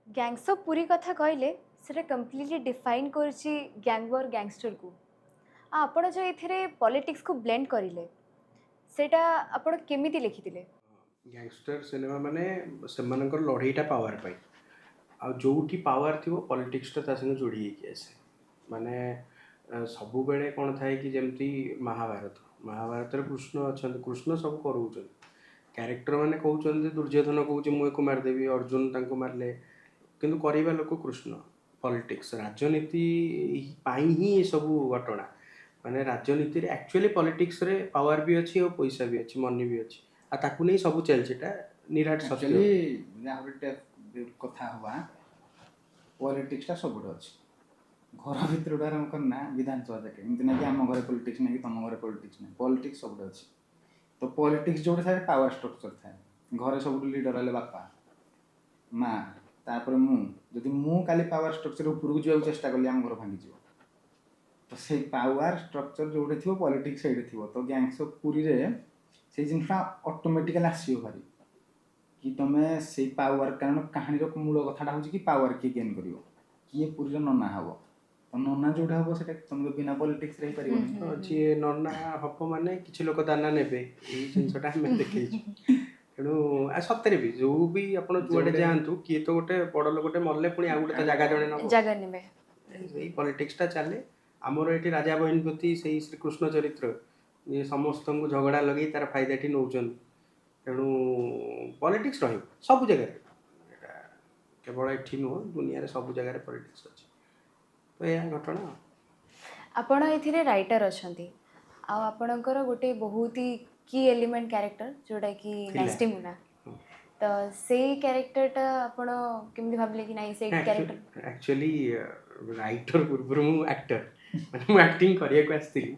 ଗ୍ୟାଙ୍ଗସ୍ ଅଫ୍ ପୁରୀ କଥା କହିଲେ ସେଟା କମ୍ପ୍ଲିଟଲି ଡିଫାଇନ୍ କରୁଛି ଗ୍ୟାଙ୍ଗୱାର ଗ୍ୟାଙ୍ଗଷ୍ଟରକୁ। ଆପଣ ଯେଉଁ ଏଥିରେ ପଲିଟିକ୍ସକୁ ବ୍ଲେଣ୍ଡ କରିଲେ, ସେଇଟା ଆପଣ କେମିତି ଲେଖିଥିଲେ? ଗ୍ୟାଙ୍ଗଷ୍ଟର ସିନେମା ମାନେ ସେମାନଙ୍କର ଲଢ଼େଇଟା ପାୱାର ପାଇଁ, ଆଉ ଯେଉଁଠି ପାୱାର ଥିବ ପଲିଟିକ୍ସଟା ତା ସାଙ୍ଗେ ଯୋଡ଼ି ହେଇକି ଆସେ। ମାନେ ସବୁବେଳେ କ'ଣ ଥାଏ କି ଯେମିତି ମହାଭାରତରେ କୃଷ୍ଣ ଅଛନ୍ତି, କୃଷ୍ଣ ସବୁ କରଉଛନ୍ତି, କ୍ୟାରେକ୍ଟର ମାନେ କହୁଛନ୍ତି ଦୁର୍ଯ୍ୟୋଧନ କହୁଛି ମୁଁ ୟାକୁ ମାରିଦେବି, ଅର୍ଜୁନ ତାଙ୍କୁ ମାରିଲେ, କିନ୍ତୁ କରିବା ଲୋକ କୃଷ୍ଣ। पॉलिटिक्स राजनीति पाई ही ये सब घटना माने राजनीति रे एक्चुअली पॉलिटिक्स रे पावर भी अच्छी और पैसा भी अच्छी मनी भी अच्छी आ ताकू नहीं सब चलछिटा निराट सत्य एक्चुअली यहाँ गोटे कथा हुआ पॉलिटिक्सटा सबुठ अच्छी घर भितर आरंभ करना विधानसभा जाके एमती ना कि आम घरे पॉलिटिक्स नहीं कि तुम घरे पॉलिटिक्स नहीं पॉलिटिक्स सबुठ अच्छी तो पॉलिटिक्स जोड़े थाए पावर स्ट्रक्चर थाए घरे सब लीडर हेले बापा माँ तापर जदि मु काली पावर स्ट्रक्चर उपरକୁ ଯିବାକୁ ଚେଷ୍ଟା କଲି ଆମ ଘର ଭାଙ୍ଗିଯିବ ତ ସେଇ ପାୱାର ଷ୍ଟ୍ରକ୍ଚର ଯୋଉଠି ଥିବ ପଲିଟିକ୍ସ ସେଇଠି ଥିବ ତ ଗ୍ୟାଙ୍ଗସ୍ ଅଫ୍ ପୁରୀରେ ସେଇ ଜିନିଷଟା ଅଟୋମେଟିକାଲି ଆସିବ ଭାରି କି ତମେ ସେଇ ପାୱାର କାରଣ କାହାଣୀର ମୂଳ କଥାଟା ହେଉଛି କି ପାୱାର କିଏ ଗେନ୍ କରିବ କିଏ ପୁରୀର ନନା ହବ ତ ନନା ଯୋଉଟା ହବ ସେଟା ତମେ ବିନା ପଲିଟିକ୍ସରେ ହେଇପାରିବନି ଯିଏ ନନା ହବ ମାନେ କିଛି ଲୋକ ଦାନା ନେବେ ଏଇ ଜିନିଷଟା ଆମେ ଦେଖେଇଛୁ ତେଣୁ ସତରେ ବି ଯୋଉ ବି ଆପଣ ଯୁଆଡେ ଯାଆନ୍ତୁ କିଏ ତ ଗୋଟେ ବଡ ଲୋକଟେ ମଲେ ପୁଣି ଆଉ ଗୋଟେ ତା ଜାଗା ଜଣେ ନବ ଜାଗା ନେବେ ଏଇ ପଲିଟିକ୍ସଟା ଚାଲେ ଆମର ଏଠି ରାଜା ବହିନପତି ସେଇ ଶ୍ରୀକୃଷ୍ଣ ଚରିତ୍ର ଇଏ ସମସ୍ତଙ୍କୁ ଝଗଡ଼ା ଲଗେଇ ତାର ଫାଇଦାଟି ନେଉଛନ୍ତି ତେଣୁ ପଲିଟିକ୍ସ ରହିବ ସବୁ ଜାଗାରେ ଏଇଟା କେବଳ ଏଠି ନୁହଁ ଦୁନିଆରେ ସବୁ ଜାଗାରେ ପଲିଟିକ୍ସ ଅଛି ତ ଏହା ଘଟଣା ଆପଣ ଏଥିରେ ରାଇଟର ଅଛନ୍ତି ଆଉ ଆପଣଙ୍କର ଗୋଟେ ବହୁତ ହି କି ଏଲିମେଣ୍ଟ କ୍ୟାରେକ୍ଟର ଯୋଉଟାକି ଥିଲା। ନାସ୍ଟି ମୁନା ତ ସେଇ କ୍ୟାରେକ୍ଟରଟା ଆପଣ କେମିତି ଭାବିଲେ କି ନାଇଁ ସେଇ କ୍ୟାରେକ୍ଟର ଆକ୍ଚୁଆଲି ରାଇଟର ପୂର୍ବରୁ ମୁଁ ଆକ୍ଟର ମାନେ ମୁଁ ଆକ୍ଟିଂ କରିବାକୁ ଆସିଥିଲି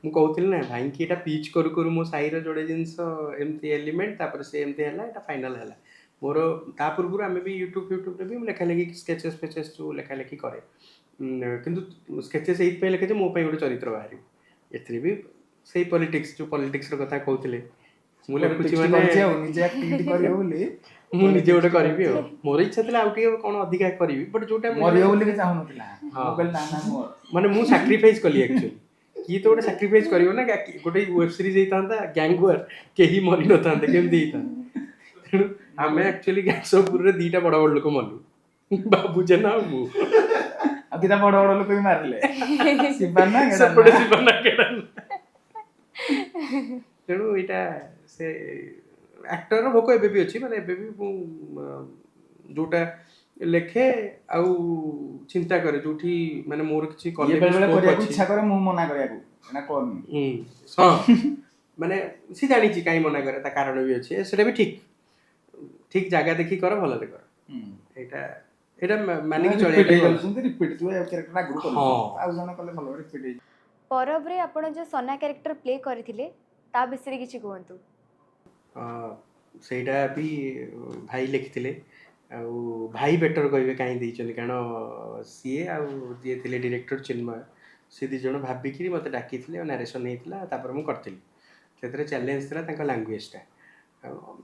ମୁଁ କହୁଥିଲି ନା ଭାଇଙ୍କି ଏଇଟା ପିଚ୍ କରୁ କରୁ ମୋ ସାହିର ଯୋଡ଼େ ଜିନିଷ ଏମିତି ଏଲିମେଣ୍ଟ ତାପରେ ସେ ଏମିତି ହେଲା ଏଇଟା ଫାଇନାଲ୍ ହେଲା ମୋର ତା ପୂର୍ବରୁ ଆମେ ବି ୟୁଟ୍ୟୁବରେ ବି ମୁଁ ଲେଖାଲେଖି ସ୍କେଚେସ୍ ଫେଚେସ୍ ଯେଉଁ ଲେଖାଲେଖି କରେ କିନ୍ତୁ ସ୍କେଚେସ୍ ଏଇଥିପାଇଁ ଲେଖେ ଯେ ମୋ ପାଇଁ ଗୋଟେ ଚରିତ୍ର ବାହାରିବ ଏଥିରେ ବି ସେଇ ପଲିଟିକ୍ସ ଯେଉଁ ପଲିଟିକ୍ସର କଥା କହୁଥିଲେ ମୁଁ ଲେଖୁଛି ମାନେ ନିଜେ ଆକ୍ଟିଂ କରିବ ବୋଲି ମୁଁ ନିଜେ ଗୋଟେ କରିବି ଆଉ ମୋର ଇଚ୍ଛା ଥିଲା ଆଉ ଟିକେ କ'ଣ ଅଧିକା କରିବି ବଟ୍ ଯୋଉଟା ମରିବ ବୋଲି ବି ଚାହୁଁନଥିଲା ମୁଁ କହିଲି ନା ନା ମୋର ମାନେ ମୁଁ ସାକ୍ରିଫାଇସ୍ କଲି ଆକ୍ଚୁଆଲି କିଏ ତ ଗୋଟେ ସାକ୍ରିଫାଇସ୍ କରିବ ନା ଗୋଟେ ୱେବ୍ ସିରିଜ୍ ହେଇଥାନ୍ତା ଗ୍ୟାଙ୍ଗ ୱାର୍ କେହି ମରି ନଥାନ୍ତେ କେମିତି ହେଇଥାନ୍ତା ତେଣୁ ଆମେ ଆକ୍ଚୁଆଲି ଗ୍ୟାଙ୍ଗସପୁରରେ ଦିଟା ବଡ଼ ବଡ଼ ଲୋକ ମଲୁ ବାବୁ ଜେନା ଆଉ ମୁଁ ଆଉ ଦିଟା ବଡ଼ ବଡ଼ ଲୋକ ବି ମାରିଲେ ଶିବାନା ସେପଟେ ଶିବାନା କେଦାରନାଥ ତେଣୁ ଏଇଟା ସେ ଆକ୍ଟରର ଭୋକ ଏବେ ବି ଅଛି ମାନେ ଏବେ ବି ମୁଁ ଯୋଉଟା ଲେଖେ ଆଉ ଚିନ୍ତା କରେ ଯୋଉଠି ମାନେ ମୋର କିଛି କରିବାକୁ ଇଚ୍ଛା କରେ ମୁଁ ମନା କରିବାକୁ ଏଟା କରନି ହଁ ମାନେ ସେ ଜାଣିଛି କାହିଁ ମନା କରେ ତା କାରଣ ବି ଅଛି ସେଟା ବି ଠିକ ଜାଗା ଦେଖି କର ଭଲରେ କର ଏଇଟା ଏଇଟା ମାନିକି ଚଳିବା ରିପିଟ୍ ଥିବ କ୍ୟାରେକ୍ଟର ଆଗରୁ କଲେ ଆଉ ଜଣେ କଲେ ଭଲ ରିପିଟ୍ ହେଇଯିବ ପରବରେ ଆପଣ ଯେଉଁ ସନା କ୍ୟାରେକ୍ଟର ପ୍ଲେ କରିଥିଲେ ତା ବିଷୟରେ କିଛି କୁହନ୍ତୁ ସେଇଟା ବି ଭାଇ ଲେଖିଥିଲେ ଆଉ ଭାଇ ବେଟର କହିବେ କାହିଁ ଦେଇଛନ୍ତି କାରଣ ସିଏ ଆଉ ଯିଏ ଥିଲେ ଡିରେକ୍ଟର ଚିନ୍ମୟ ସେ ଦୁଇ ଜଣ ଭାବିକିରି ମୋତେ ଡାକିଥିଲେ ଆଉ ନାରେସନ୍ ହେଇଥିଲା ତାପରେ ମୁଁ କରିଥିଲି ସେଥିରେ ଚ୍ୟାଲେଞ୍ଜ ଥିଲା ତାଙ୍କ ଲାଙ୍ଗୁଏଜଟା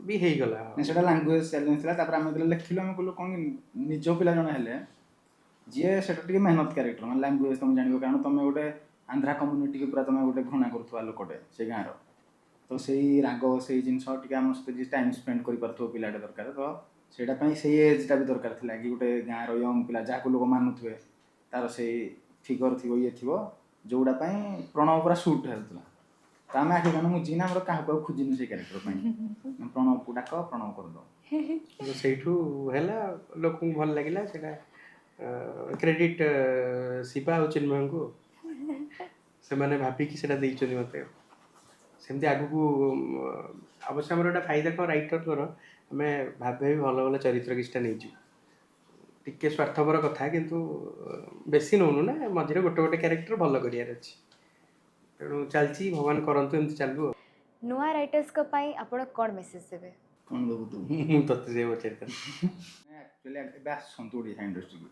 ବି ହେଇଗଲା ସେଟା ଲାଙ୍ଗୁଏଜ ଚ୍ୟାଲେଞ୍ଜ ଥିଲା ତାପରେ ଆମେ ଯେତେବେଳେ ଲେଖିଲୁ ଆମେ କହିଲୁ କ'ଣ ନିଜ ପିଲା ଜଣେ ହେଲେ ଯିଏ ସେଟା ଟିକେ ମେହନତ କ୍ୟାରେକ୍ଟର ମାନେ ଲାଙ୍ଗୁଏଜ ତମେ ଜାଣିବ କାରଣ ତମେ ଗୋଟେ ଆନ୍ଧ୍ରା କମ୍ୟୁନିଟିକି ପୁରା ତମେ ଗୋଟେ ଘୃଣା କରୁଥିବା ଲୋକଟେ ସେ ଗାଁର ତ ସେଇ ରାଗ ସେଇ ଜିନିଷ ଟିକେ ଆମ ସହିତ ଯିଏ ଟାଇମ୍ ସ୍ପେଣ୍ଡ କରିପାରୁଥିବ ପିଲାଟେ ଦରକାର ତ ସେଇଟା ପାଇଁ ସେଇ ଏଜ୍ଟା ବି ଦରକାର ଥିଲା କି ଗୋଟେ ଗାଁର ୟଙ୍ଗ ପିଲା ଯାହାକୁ ଲୋକ ମାନୁଥିବେ ତାର ସେଇ ଫିଗର ଥିବ ଇଏ ଥିବ ଯୋଉଟା ପାଇଁ ପ୍ରଣବ ପୁରା ସୁଟ୍ ହେଉଥିଲା ତ ଆମେ ଆଖି କାନ ମୁଜିକିନା ଆମର କାହାକୁ ଆଉ ଖୋଜିନୁ ସେଇ କ୍ୟାରେକ୍ଟର ପାଇଁ ପ୍ରଣବକୁ ଡାକ ପ୍ରଣବ କରିଦେବ ସେଇଠୁ ହେଲା ଲୋକଙ୍କୁ ଭଲ ଲାଗିଲା ସେଇଟା କ୍ରେଡିଟ୍ ଶିବା ଆଉ ଚିନ୍ମୟଙ୍କୁ ସେମାନେ ଭାବିକି ସେଇଟା ଦେଇଛନ୍ତି ମୋତେ ସେମିତି ଆଗକୁ ଅବଶ୍ୟ ଆମର ଗୋଟେ ଫାଇଦା କ'ଣ ରାଇଟରଙ୍କର ଆମେ ଭାବେ ବି ଭଲ ଭଲ ଚରିତ୍ର କିଛିଟା ନେଇଛୁ ଟିକେ ସ୍ୱାର୍ଥପର କଥା କିନ୍ତୁ ବେଶୀ ନେଉନୁ ନା ମଝିରେ ଗୋଟେ ଗୋଟେ କ୍ୟାରେକ୍ଟର ଭଲ କରିବାର ଅଛି ତେଣୁ ଚାଲିଛି ଭଗବାନ କରନ୍ତୁ ଏମିତି ଚାଲୁ ଆଉ ନୂଆ ରାଇଟର୍ସଙ୍କ ପାଇଁ ଆପଣ କ'ଣ ମେସେଜ୍ ଦେବେ କ'ଣ ଦେବୁ ତୁ ମୁଁ ତତେ ସେ ପଚାରିଥାନ୍ତି ଆକ୍ଚୁଆଲି ଏବେ ଆସନ୍ତୁ ଓଡ଼ିଶା ଇଣ୍ଡଷ୍ଟ୍ରିକୁ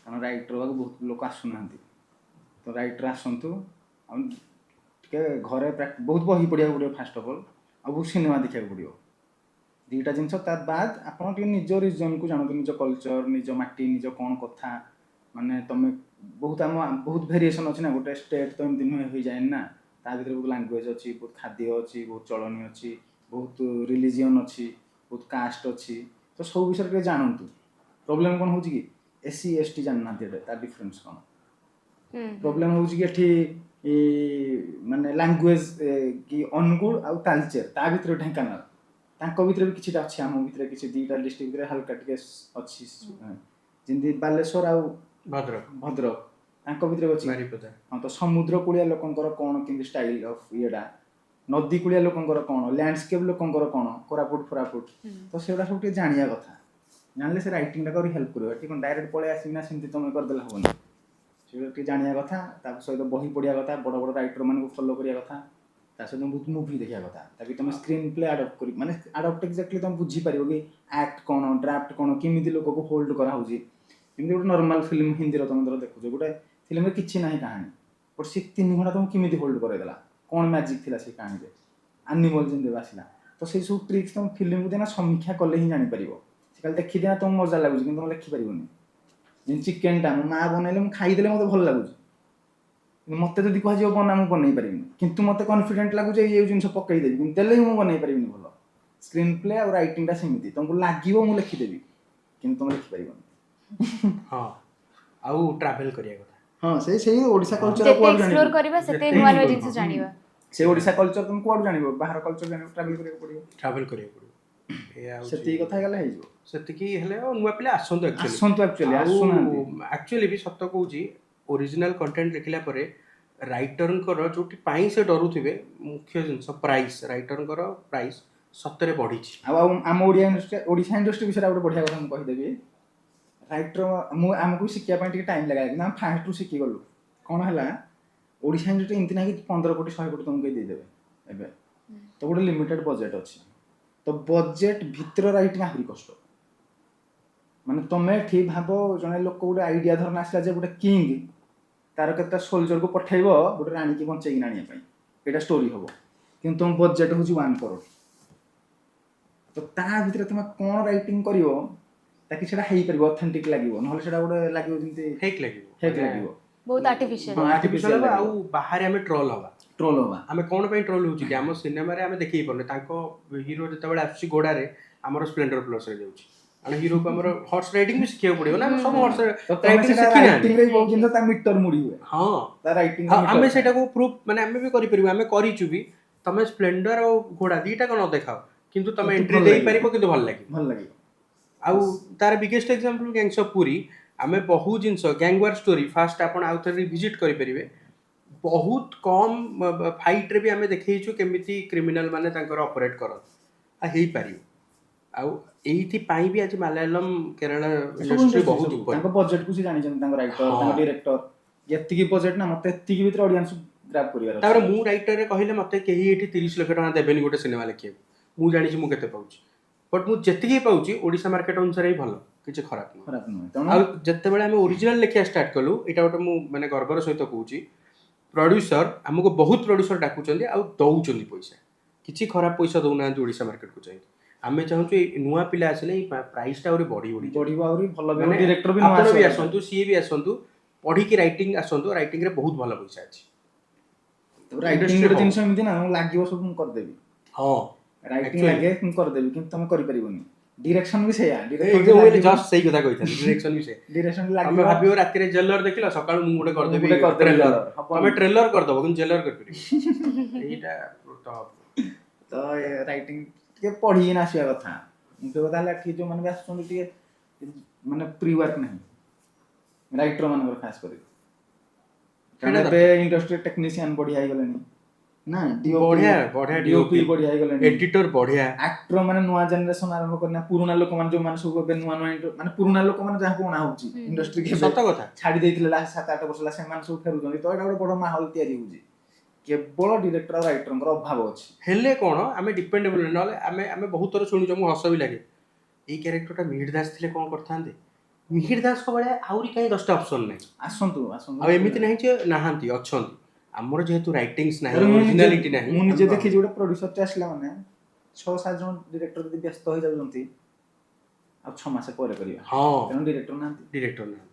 କାରଣ ରାଇଟର ହବାକୁ ବହୁତ ଲୋକ ଆସୁନାହାନ୍ତି ତ ରାଇଟର ଆସନ୍ତୁ ଆଉ ଟିକେ ଘରେ ବହୁତ ବହି ପଢ଼ିବାକୁ ପଡ଼ିବ ଫାଷ୍ଟ ଅଫ୍ ଅଲ୍ ଆଉ ବହୁତ ସିନେମା ଦେଖିବାକୁ ପଡ଼ିବ ଦୁଇଟା ଜିନିଷ ତା ବାଦ ଆପଣ ଟିକେ ନିଜ ରିଜନକୁ ଜାଣନ୍ତୁ ନିଜ କଲଚର ନିଜ ମାଟି ନିଜ କ'ଣ କଥା ମାନେ ତମେ ବହୁତ ବହୁତ ଭେରିଏସନ୍ ଅଛି ନା ଗୋଟେ ଷ୍ଟେଟ୍ ତ ଏମିତି ନୁହେଁ ହୋଇଯାଏନି ନା ତା ଭିତରେ ବହୁତ ଲାଙ୍ଗୁଏଜ ଅଛି ବହୁତ ଖାଦ୍ୟ ଅଛି ବହୁତ ଚଳଣି ଅଛି ବହୁତ ରିଲିଜିଅନ୍ ଅଛି ବହୁତ କାଷ୍ଟ ଅଛି ତ ସବୁ ବିଷୟରେ ଟିକେ ଜାଣନ୍ତୁ ପ୍ରୋବ୍ଲେମ୍ କ'ଣ ହେଉଛି କି SC ST ଜାଣିନାହାନ୍ତି ଏଠି ତା ଡିଫରେନ୍ସ କ'ଣ ପ୍ରୋବ୍ଲେମ୍ ହେଉଛି କି ଏଠି ମାନେ ଲାଙ୍ଗୁଏଜ କି ଅନୁଗୁଳ ଆଉ ତାଲଚେର ତା ଭିତରେ ଢେଙ୍କାନାଳ ତାଙ୍କ ଭିତରେ ବି କିଛିଟା ଅଛି ଆମ ଭିତରେ କିଛି ଦୁଇଟା ଡିଷ୍ଟ୍ରିକ୍ଟ ଭିତରେ ହାଲକା ଟିକେ ଅଛି ଯେମିତି ବାଲେଶ୍ୱର ଆଉ ଭଦ୍ରକ ଭଦ୍ରକ ତାଙ୍କ ଭିତରେ ଅଛି ବାରିପଦା ହଁ ତ ସମୁଦ୍ର କୂଳିଆ ଲୋକଙ୍କର କ'ଣ କେମିତି ଷ୍ଟାଇଲ ଅଫ୍ ଇଏଟା ନଦୀ କୂଳିଆ ଲୋକଙ୍କର କ'ଣ ଲ୍ୟାଣ୍ଡସ୍କେପ୍ ଲୋକଙ୍କର କ'ଣ କୋରାପୁଟ ଫୋରାପୁଟ ତ ସେଗୁଡ଼ା ସବୁ ଟିକେ ଜାଣିବା କଥା ଜାଣିଲେ ସେ ରାଇଟିଂଟା କରି ହେଲ୍ପ କରିବ ଏଠି କ'ଣ ଡାଇରେକ୍ଟ ପଳେଇ ଆସିକି ନା ସେମିତି ତୁମେ କରିଦେଲେ ହେବନି ସେଗୁଡ଼ା ଟିକେ ଜାଣିବା କଥା ତା ସହିତ ବହି ପଢ଼ିବା କଥା ବଡ଼ ବଡ଼ ରାଇଟର ମାନଙ୍କୁ ଫଲୋ କରିବା କଥା ତା ସହିତ ବହୁତ ମୁଭି ଦେଖିବା କଥା ତାକି ତୁମେ ସ୍କ୍ରିନ୍ ପ୍ଲେ ଆଡପ୍ଟ କରି ମାନେ ଆଡପ୍ଟ ଏକ୍ଜାକ୍ଟଲି ତୁମେ ବୁଝିପାରିବ କି ଆକ୍ଟ କ'ଣ ଡ୍ରାଫ୍ଟ କ'ଣ କେମିତି ଲୋକକୁ ହୋଲ୍ଡ କରାହେଉଛି ଯେମିତି ଗୋଟେ ନର୍ମାଲ ଫିଲ୍ମ ହିନ୍ଦୀର ତୁମେ ଧର ଦେଖୁଛ ଗୋଟେ ଫିଲ୍ମରେ କିଛି ନାହିଁ କାହାଣୀ ବଟ୍ ସେ 3 ଘଣ୍ଟା ତୁମକୁ କେମିତି ହୋଲ୍ଡ କରାଇଦେଲା କ'ଣ ମ୍ୟାଜିକ୍ ଥିଲା ସେ କାହାଣୀରେ ଆନିମଲ୍ ଯେମିତି ଆସିଲା ତ ସେଇ ସବୁ ଟ୍ରିକ୍ସ ତୁମ ଫିଲ୍ମକୁ ଦେନା ସମୀକ୍ଷା କଲେ ହିଁ ଜାଣିପାରିବ ସେ ଖାଲି ଦେଖିଦେନା ତୁମକୁ ମଜା ଲାଗୁଛି କିନ୍ତୁ ତୁମେ ଲେଖିପାରିବନି ଯେମିତି ଚିକେନଟା ମୋ ମା ବନେଇଲେ ମୁଁ ଖାଇଦେଲେ ମୋତେ ଭଲ ଲାଗୁଛି କିନ୍ତୁ ମୋତେ ଯଦି କୁହାଯିବ ବନା ମୁଁ ବନେଇ ପାରିବିନି କିନ୍ତୁ ମୋତେ କନଫିଡେଣ୍ଟ ଲାଗୁଛି ଏଇ ଜିନିଷ ପକେଇଦେବି କିନ୍ତୁ ଦେଲେ ହିଁ ମୁଁ ବନେଇ ପାରିବିନି ଭଲ ସ୍କ୍ରିନ୍ ପ୍ଲେ ଆଉ ରାଇଟିଂଟା ସେମିତି ତୁମକୁ ଲାଗିବ ମୁଁ ଲେଖିଦେବି କିନ୍ତୁ ତୁମେ ଲେଖିପାରିବନି ହଁ ଆଉ ଟ୍ରାଭେଲ କରିବା କଥା ହଁ ସେଇ ଓଡ଼ିଶା କଲଚର ଯେତେ କୁଆଡ଼ୁ ଏକ୍ସପ୍ଲୋର ଜାଣିବ କରିବା ସେତେ ଯେତେ ନୂଆ ନୂଆ explore ଜିନିଷ କରିବ। ଜାଣିବା ସେ ଓଡ଼ିଶା କଲଚର ତୁମେ କୁଆଡ଼ୁ ଜାଣିବ ବାହାର କଲଚର ଜାଣିବ ଟ୍ରାଭେଲ କରିବାକୁ ପଡ଼ିବ ଟ୍ରାଭେଲ କରିବାକୁ ପଡ଼ିବ ଏଇଆ ହଉଛି- ସେତିକି କଥା ହେଇଗଲେ ହେଇଯିବ ସେତିକି ହେଲେ ଆଉ ନୂଆ ପିଲା ଆସନ୍ତୁ ଆକ୍ଚୁଆଲି ଆସନ୍ତୁ ଆକ୍ଚୁଆଲି ଆସୁନାହାନ୍ତି ଆକ୍ଚୁଆଲି ବି ସତ କହୁଛି ଓରିଜିନାଲ କଣ୍ଟେଣ୍ଟ ଦେଖିଲା ପରେ ରାଇଟରଙ୍କର ଯୋଉଠି ପାଇଁ ସେ ଡରୁଥିବେ ମୁଖ୍ୟ ଜିନିଷ ପ୍ରାଇସ୍ ରାଇଟରଙ୍କର ପ୍ରାଇସ୍ ସତରେ ବଢିଛି ଆଉ ଆମ ଓଡ଼ିଶା ଇଣ୍ଡଷ୍ଟ୍ରି ବିଷୟରେ ଆଉ ଗୋଟେ ବଢ଼ିଆ କଥା ମୁଁ କହିଦେବି ରାଇଟର ଆମକୁ ଶିଖିବା ପାଇଁ ଟିକେ ଟାଇମ୍ ଲାଗେ କିନ୍ତୁ ଆମେ ଫାଷ୍ଟରୁ ଶିଖିଗଲୁ କ'ଣ ହେଲା ଓଡ଼ିଶା ଇଣ୍ଡଷ୍ଟ୍ରି ଏମିତି ନାହିଁ କି 15 କୋଟି 100 କୋଟି ତୁମକୁ ଦେଇଦେବେ ଏବେ ତ ଗୋଟେ ଲିମିଟେଡ୍ ବଜେଟ୍ ଅଛି ତ ବଜେଟ୍ ଭିତରେ ରାଇଟିଂ ଆହୁରି କଷ୍ଟ ମାନେ ତମେ ଠିକ୍ ଭାବ ଜଣେ ଲୋକ ଗୋଟେ ଆଇଡିଆ ଧରନ ଆସିଲା ଯେ ଗୋଟେ କିଙ୍ଗ ତାର କେତେ ସୋଲଜରକୁ ପଠେଇବ ଗୋଟେ ରାଣୀକି ବଞ୍ଚେଇକି ଆଣିବା ପାଇଁ ଏଇଟା ଷ୍ଟୋରି ହବ କିନ୍ତୁ ତୁମ ବଜେଟ୍ ହେଉଛି 1 crore ତ ତା ଭିତରେ ତୁମେ କ'ଣ ରାଇଟିଂ କରିବ ତାକି ସେଇଟା ହେଇପାରିବ ଅଥେଣ୍ଟିକ୍ ଲାଗିବ ନହେଲେ ସେଇଟା ଗୋଟେ ଲାଗିବ ଯେମିତି ଫେକ୍ ଲାଗିବ ଫେକ୍ ଲାଗିବ ବହୁତ ଆର୍ଟିଫିସିଆଲ ହଁ, ଆର୍ଟିଫିସିଆଲ ହବ ଆଉ ବାହାରେ ଆମେ ଟ୍ରୋଲ ହବା ଟ୍ରୋଲ ହବା ଆମେ କ'ଣ ପାଇଁ ଟ୍ରୋଲ ହଉଛି କି ଆମ ସିନେମାରେ ଆମେ ଦେଖେଇ ପାରୁନେ ତାଙ୍କ ହିରୋ ଯେତେବେଳେ ଆସୁଛି ଘୋଡ଼ାରେ ଆମର ସ୍ପ୍ଲେଣ୍ଡର ପ୍ଲସରେ ଯାଉଛି କାରଣ ହିରୋକୁ ଆମର ହର୍ସ ରାଇଡିଂ ବି ଶିଖିବାକୁ ପଡ଼ିବ ନା ଆମେ ସବୁ ହର୍ସ ତ ତମେ ରାଇଡିଂ ସେଇଟା ଶିଖିନାହାନ୍ତି ରାଇଟିଂରେ କହୁଛନ୍ତି ତା ମିଟର ମୁଡି ହୁଏ ହଁ ତା ରାଇଟିଂ ହଁ ଆମେ ସେଇଟାକୁ ପ୍ରୁଫ୍ ମାନେ ଆମେ ବି କରିପାରିବୁ ଆମେ କରିଛୁ ବି ତମେ ସ୍ପ୍ଲେଣ୍ଡର ଆଉ ଘୋଡ଼ା ଦିଟା କ'ଣ ଦେଖାଅ କିନ୍ତୁ ତମେ କିନ୍ତୁ ଏଣ୍ଟ୍ରି ଭଲ ଦେଇପାରିବ କିନ୍ତୁ ଭଲ ଲାଗିବ ଭଲ ଲାଗିବ ଆଉ ତାର biggest example gangs of Puri ଆମେ ବହୁତ ଜିନିଷ ଗ୍ୟାଙ୍ଗ ୱାର ଷ୍ଟୋରି ଫାଷ୍ଟ ଆପଣ ଆଉ ଥରେ ରିଭିଜିଟ୍ କରିପାରିବେ ବହୁତ କମ୍ ଫାଇଟ୍ରେ ବି ଆମେ ଦେଖେଇଛୁ କେମିତି କ୍ରିମିନାଲ ମାନେ ତାଙ୍କର ଅପରେଟ୍ କରନ୍ତି ଆଉ ହେଇପାରିବ ଆଉ ଏଇଥିପାଇଁ ବି ଆଜି ମାଲାୟାଲମ କେରଳ ଇଣ୍ଡଷ୍ଟ୍ରି ବହୁତ ଉପରେ ତାଙ୍କ ବଜେଟକୁ ସେ ଜାଣିଛନ୍ତି ତାଙ୍କ ରାଇଟର ହଁ। ତାଙ୍କ ଡିରେକ୍ଟର ଏତିକି ବଜେଟ ନା ମତେ ଏତିକି ଭିତରେ ଅଡିଏନ୍ସ ଗ୍ରାବ୍ କରିବାର ତାପରେ ଅଛି ମୁଁ ରାଇଟରରେ କହିଲେ ମୋତେ କେହି ଏଠି 30 ଲକ୍ଷ ଟଙ୍କା ଦେବେନି ଗୋଟେ ସିନେମା ଲେଖିବାକୁ ମୁଁ ଜାଣିଛି ମୁଁ କେତେ ପାଉଛି ବଟ୍ ମୁଁ ଯେତିକି ପାଉଛି ଓଡ଼ିଶା ମାର୍କେଟ ଅନୁସାରେ ହିଁ ଭଲ କିଛି ଖରାପ ନୁହଁ ଖରାପ ନୁହେଁ ତେଣୁ ଆଉ ଯେତେବେଳେ ଆମେ ଓରିଜିନାଲ ଲେଖିବା ଷ୍ଟାର୍ଟ କଲୁ ଏଇଟା ଗୋଟେ ମୁଁ ମାନେ ଗର୍ବର ସହିତ କହୁଛି ପ୍ରଡ୍ୟୁସର ଆମକୁ ବହୁତ ପ୍ରଡ୍ୟୁସର ଡାକୁଛନ୍ତି ଆଉ ଦଉଛନ୍ତି ପଇସା କିଛି ଖରାପ ପଇସା ଦଉନାହାନ୍ତି ଓଡ଼ିଶା ମାର୍କେଟକୁ ଯାଇକି ଆମେ ଚାହୁଁଛୁ ଏଇ ନୂଆ ପିଲା ଆସିଲେ ଏଇ ପ୍ରାଇସଟା ଆହୁରି ବଢିବ ଆହୁରି ଭଲ ମାନେ ଡିରେକ୍ଟର ବି ଆପଣ ବି ନୂଆ ଆସନ୍ତୁ ସିଏ ବି ଆସନ୍ତୁ ପଢିକି ରାଇଟିଂ ଆସନ୍ତୁ ରାଇଟିଂରେ ବହୁତ ଭଲ ପଇସା ଅଛି ରାଇଟିଂ industry ଗୋଟେ ହଉ। ଜିନିଷ ଏମିତି ନା ମୁଁ ଲାଗିବ ସବୁ ମୁଁ କରିଦେବି ହଁ ରାଇଟିଂ Actually। ଲାଗେ ମୁଁ କରିଦେବି କିନ୍ତୁ ତମେ କରିପାରିବନି ଡିରେକ୍ସନ ବି ସେଇଆ ଜଷ୍ଟ ସେଇ କଥା କହିଥାନ୍ତି ଡିରେକ୍ସନ ବି ସେ ଡିରେକ୍ସନ ତମେ ଲାଗିବ ଭାବିବ ରାତିରେ ଜେଲର ଦେଖିଲ ସକାଳୁ ମୁଁ ଗୋଟେ କରିଦେବି ଗୋଟେ କରିଦେବି ଟ୍ରେଲର ହବନି। ତମେ ଟ୍ରେଲର କରିଦବ କିନ୍ତୁ ଜେଲର କରିପାରିବ ଏଇଟା ତ ତ ରାଇଟିଂ ଟିକେ ପଢିକିନା ଆସିବା କଥା ମୁଖ୍ୟ କଥା ହେଲା ଏଠି ଯୋଉମାନେ ବି ଆସୁଛନ୍ତି ଟିକେ ମାନେ ପ୍ରି ୱାର୍କ ନାହିଁ ରାଇଟର ମାନଙ୍କର ଖାସ କରି କାରଣ ସେଇଟା ଏବେ ଇଣ୍ଡଷ୍ଟ୍ରି ଟେକ୍ନିସିଆନ ବଢିଆ ହେଇଗଲେଣି ନା ବଢିଆ ବଢିଆ ଡିଓପି ବଢିଆ ହେଇଗଲେଣି ଏଡିଟର ବଢିଆ ଆକ୍ଟର ମାନେ ନୂଆ ଜେନେରେସନ ଆରମ୍ଭ କରିନା ପୁରୁଣା ଲୋକମାନେ ଯୋଉମାନେ ସବୁ ଏବେ ନୂଆ ନୂଆ ମାନେ ପୁରୁଣା ଲୋକମାନେ ଯାହାକୁ ଅଣା ହଉଛି ଇଣ୍ଡଷ୍ଟ୍ରି ସତ କଥା ଛାଡି ଦେଇଥିଲେ ଲାଷ୍ଟ 7-8 ବର୍ଷ ହେଲା ସେମାନେ ସବୁ ଫେରୁଛନ୍ତି ତ ଏଇଟା ଗୋଟେ ବଡ ମାହୋଲ ତିଆରି ହଉଛି କେବଳ ଡିରେକ୍ଟର ଆଉ ରାଇଟରଙ୍କର ଅଭାବ ଅଛି ହେଲେ କ'ଣ ଆମେ ଡିପେଣ୍ଡେବଲ ନହେଲେ ଆମେ ବହୁତ ଥର ଶୁଣିଛୁ ମୁଁ ହସ ବି ଲାଗେ ଏଇ କ୍ୟାରେକ୍ଟରଟା ମିହିର ଦାସ ଥିଲେ କ'ଣ କରିଥାନ୍ତେ ମିହିର ଦାସଙ୍କ ଭଳିଆ ଆହୁରି କାହିଁ 10ଟା ଅପସନ୍ ନାହିଁ ଆସନ୍ତୁ ଆଉ ଏମିତି ନାହିଁ ଯେ ନାହାନ୍ତି ଅଛନ୍ତି ଆମର ଯେହେତୁ ରାଇଟିଂସ୍ ନାହିଁ ମୁଁ ଅରିଜିନାଲିଟି ନାହିଁ ନିଜେ ଦେଖିଛି ଗୋଟେ ପ୍ରଡ୍ୟୁସରଟେ ଆସିଲା ମାନେ 6-7 ଜଣ ଡିରେକ୍ଟର ଯଦି ବ୍ୟସ୍ତ ହେଇଯାଉଛନ୍ତି ଆଉ 6 ମାସ ପରେ କରିବା ହଁ ତେଣୁ ଡିରେକ୍ଟର ନାହାନ୍ତି ଡିରେକ୍ଟର ନାହାନ୍ତି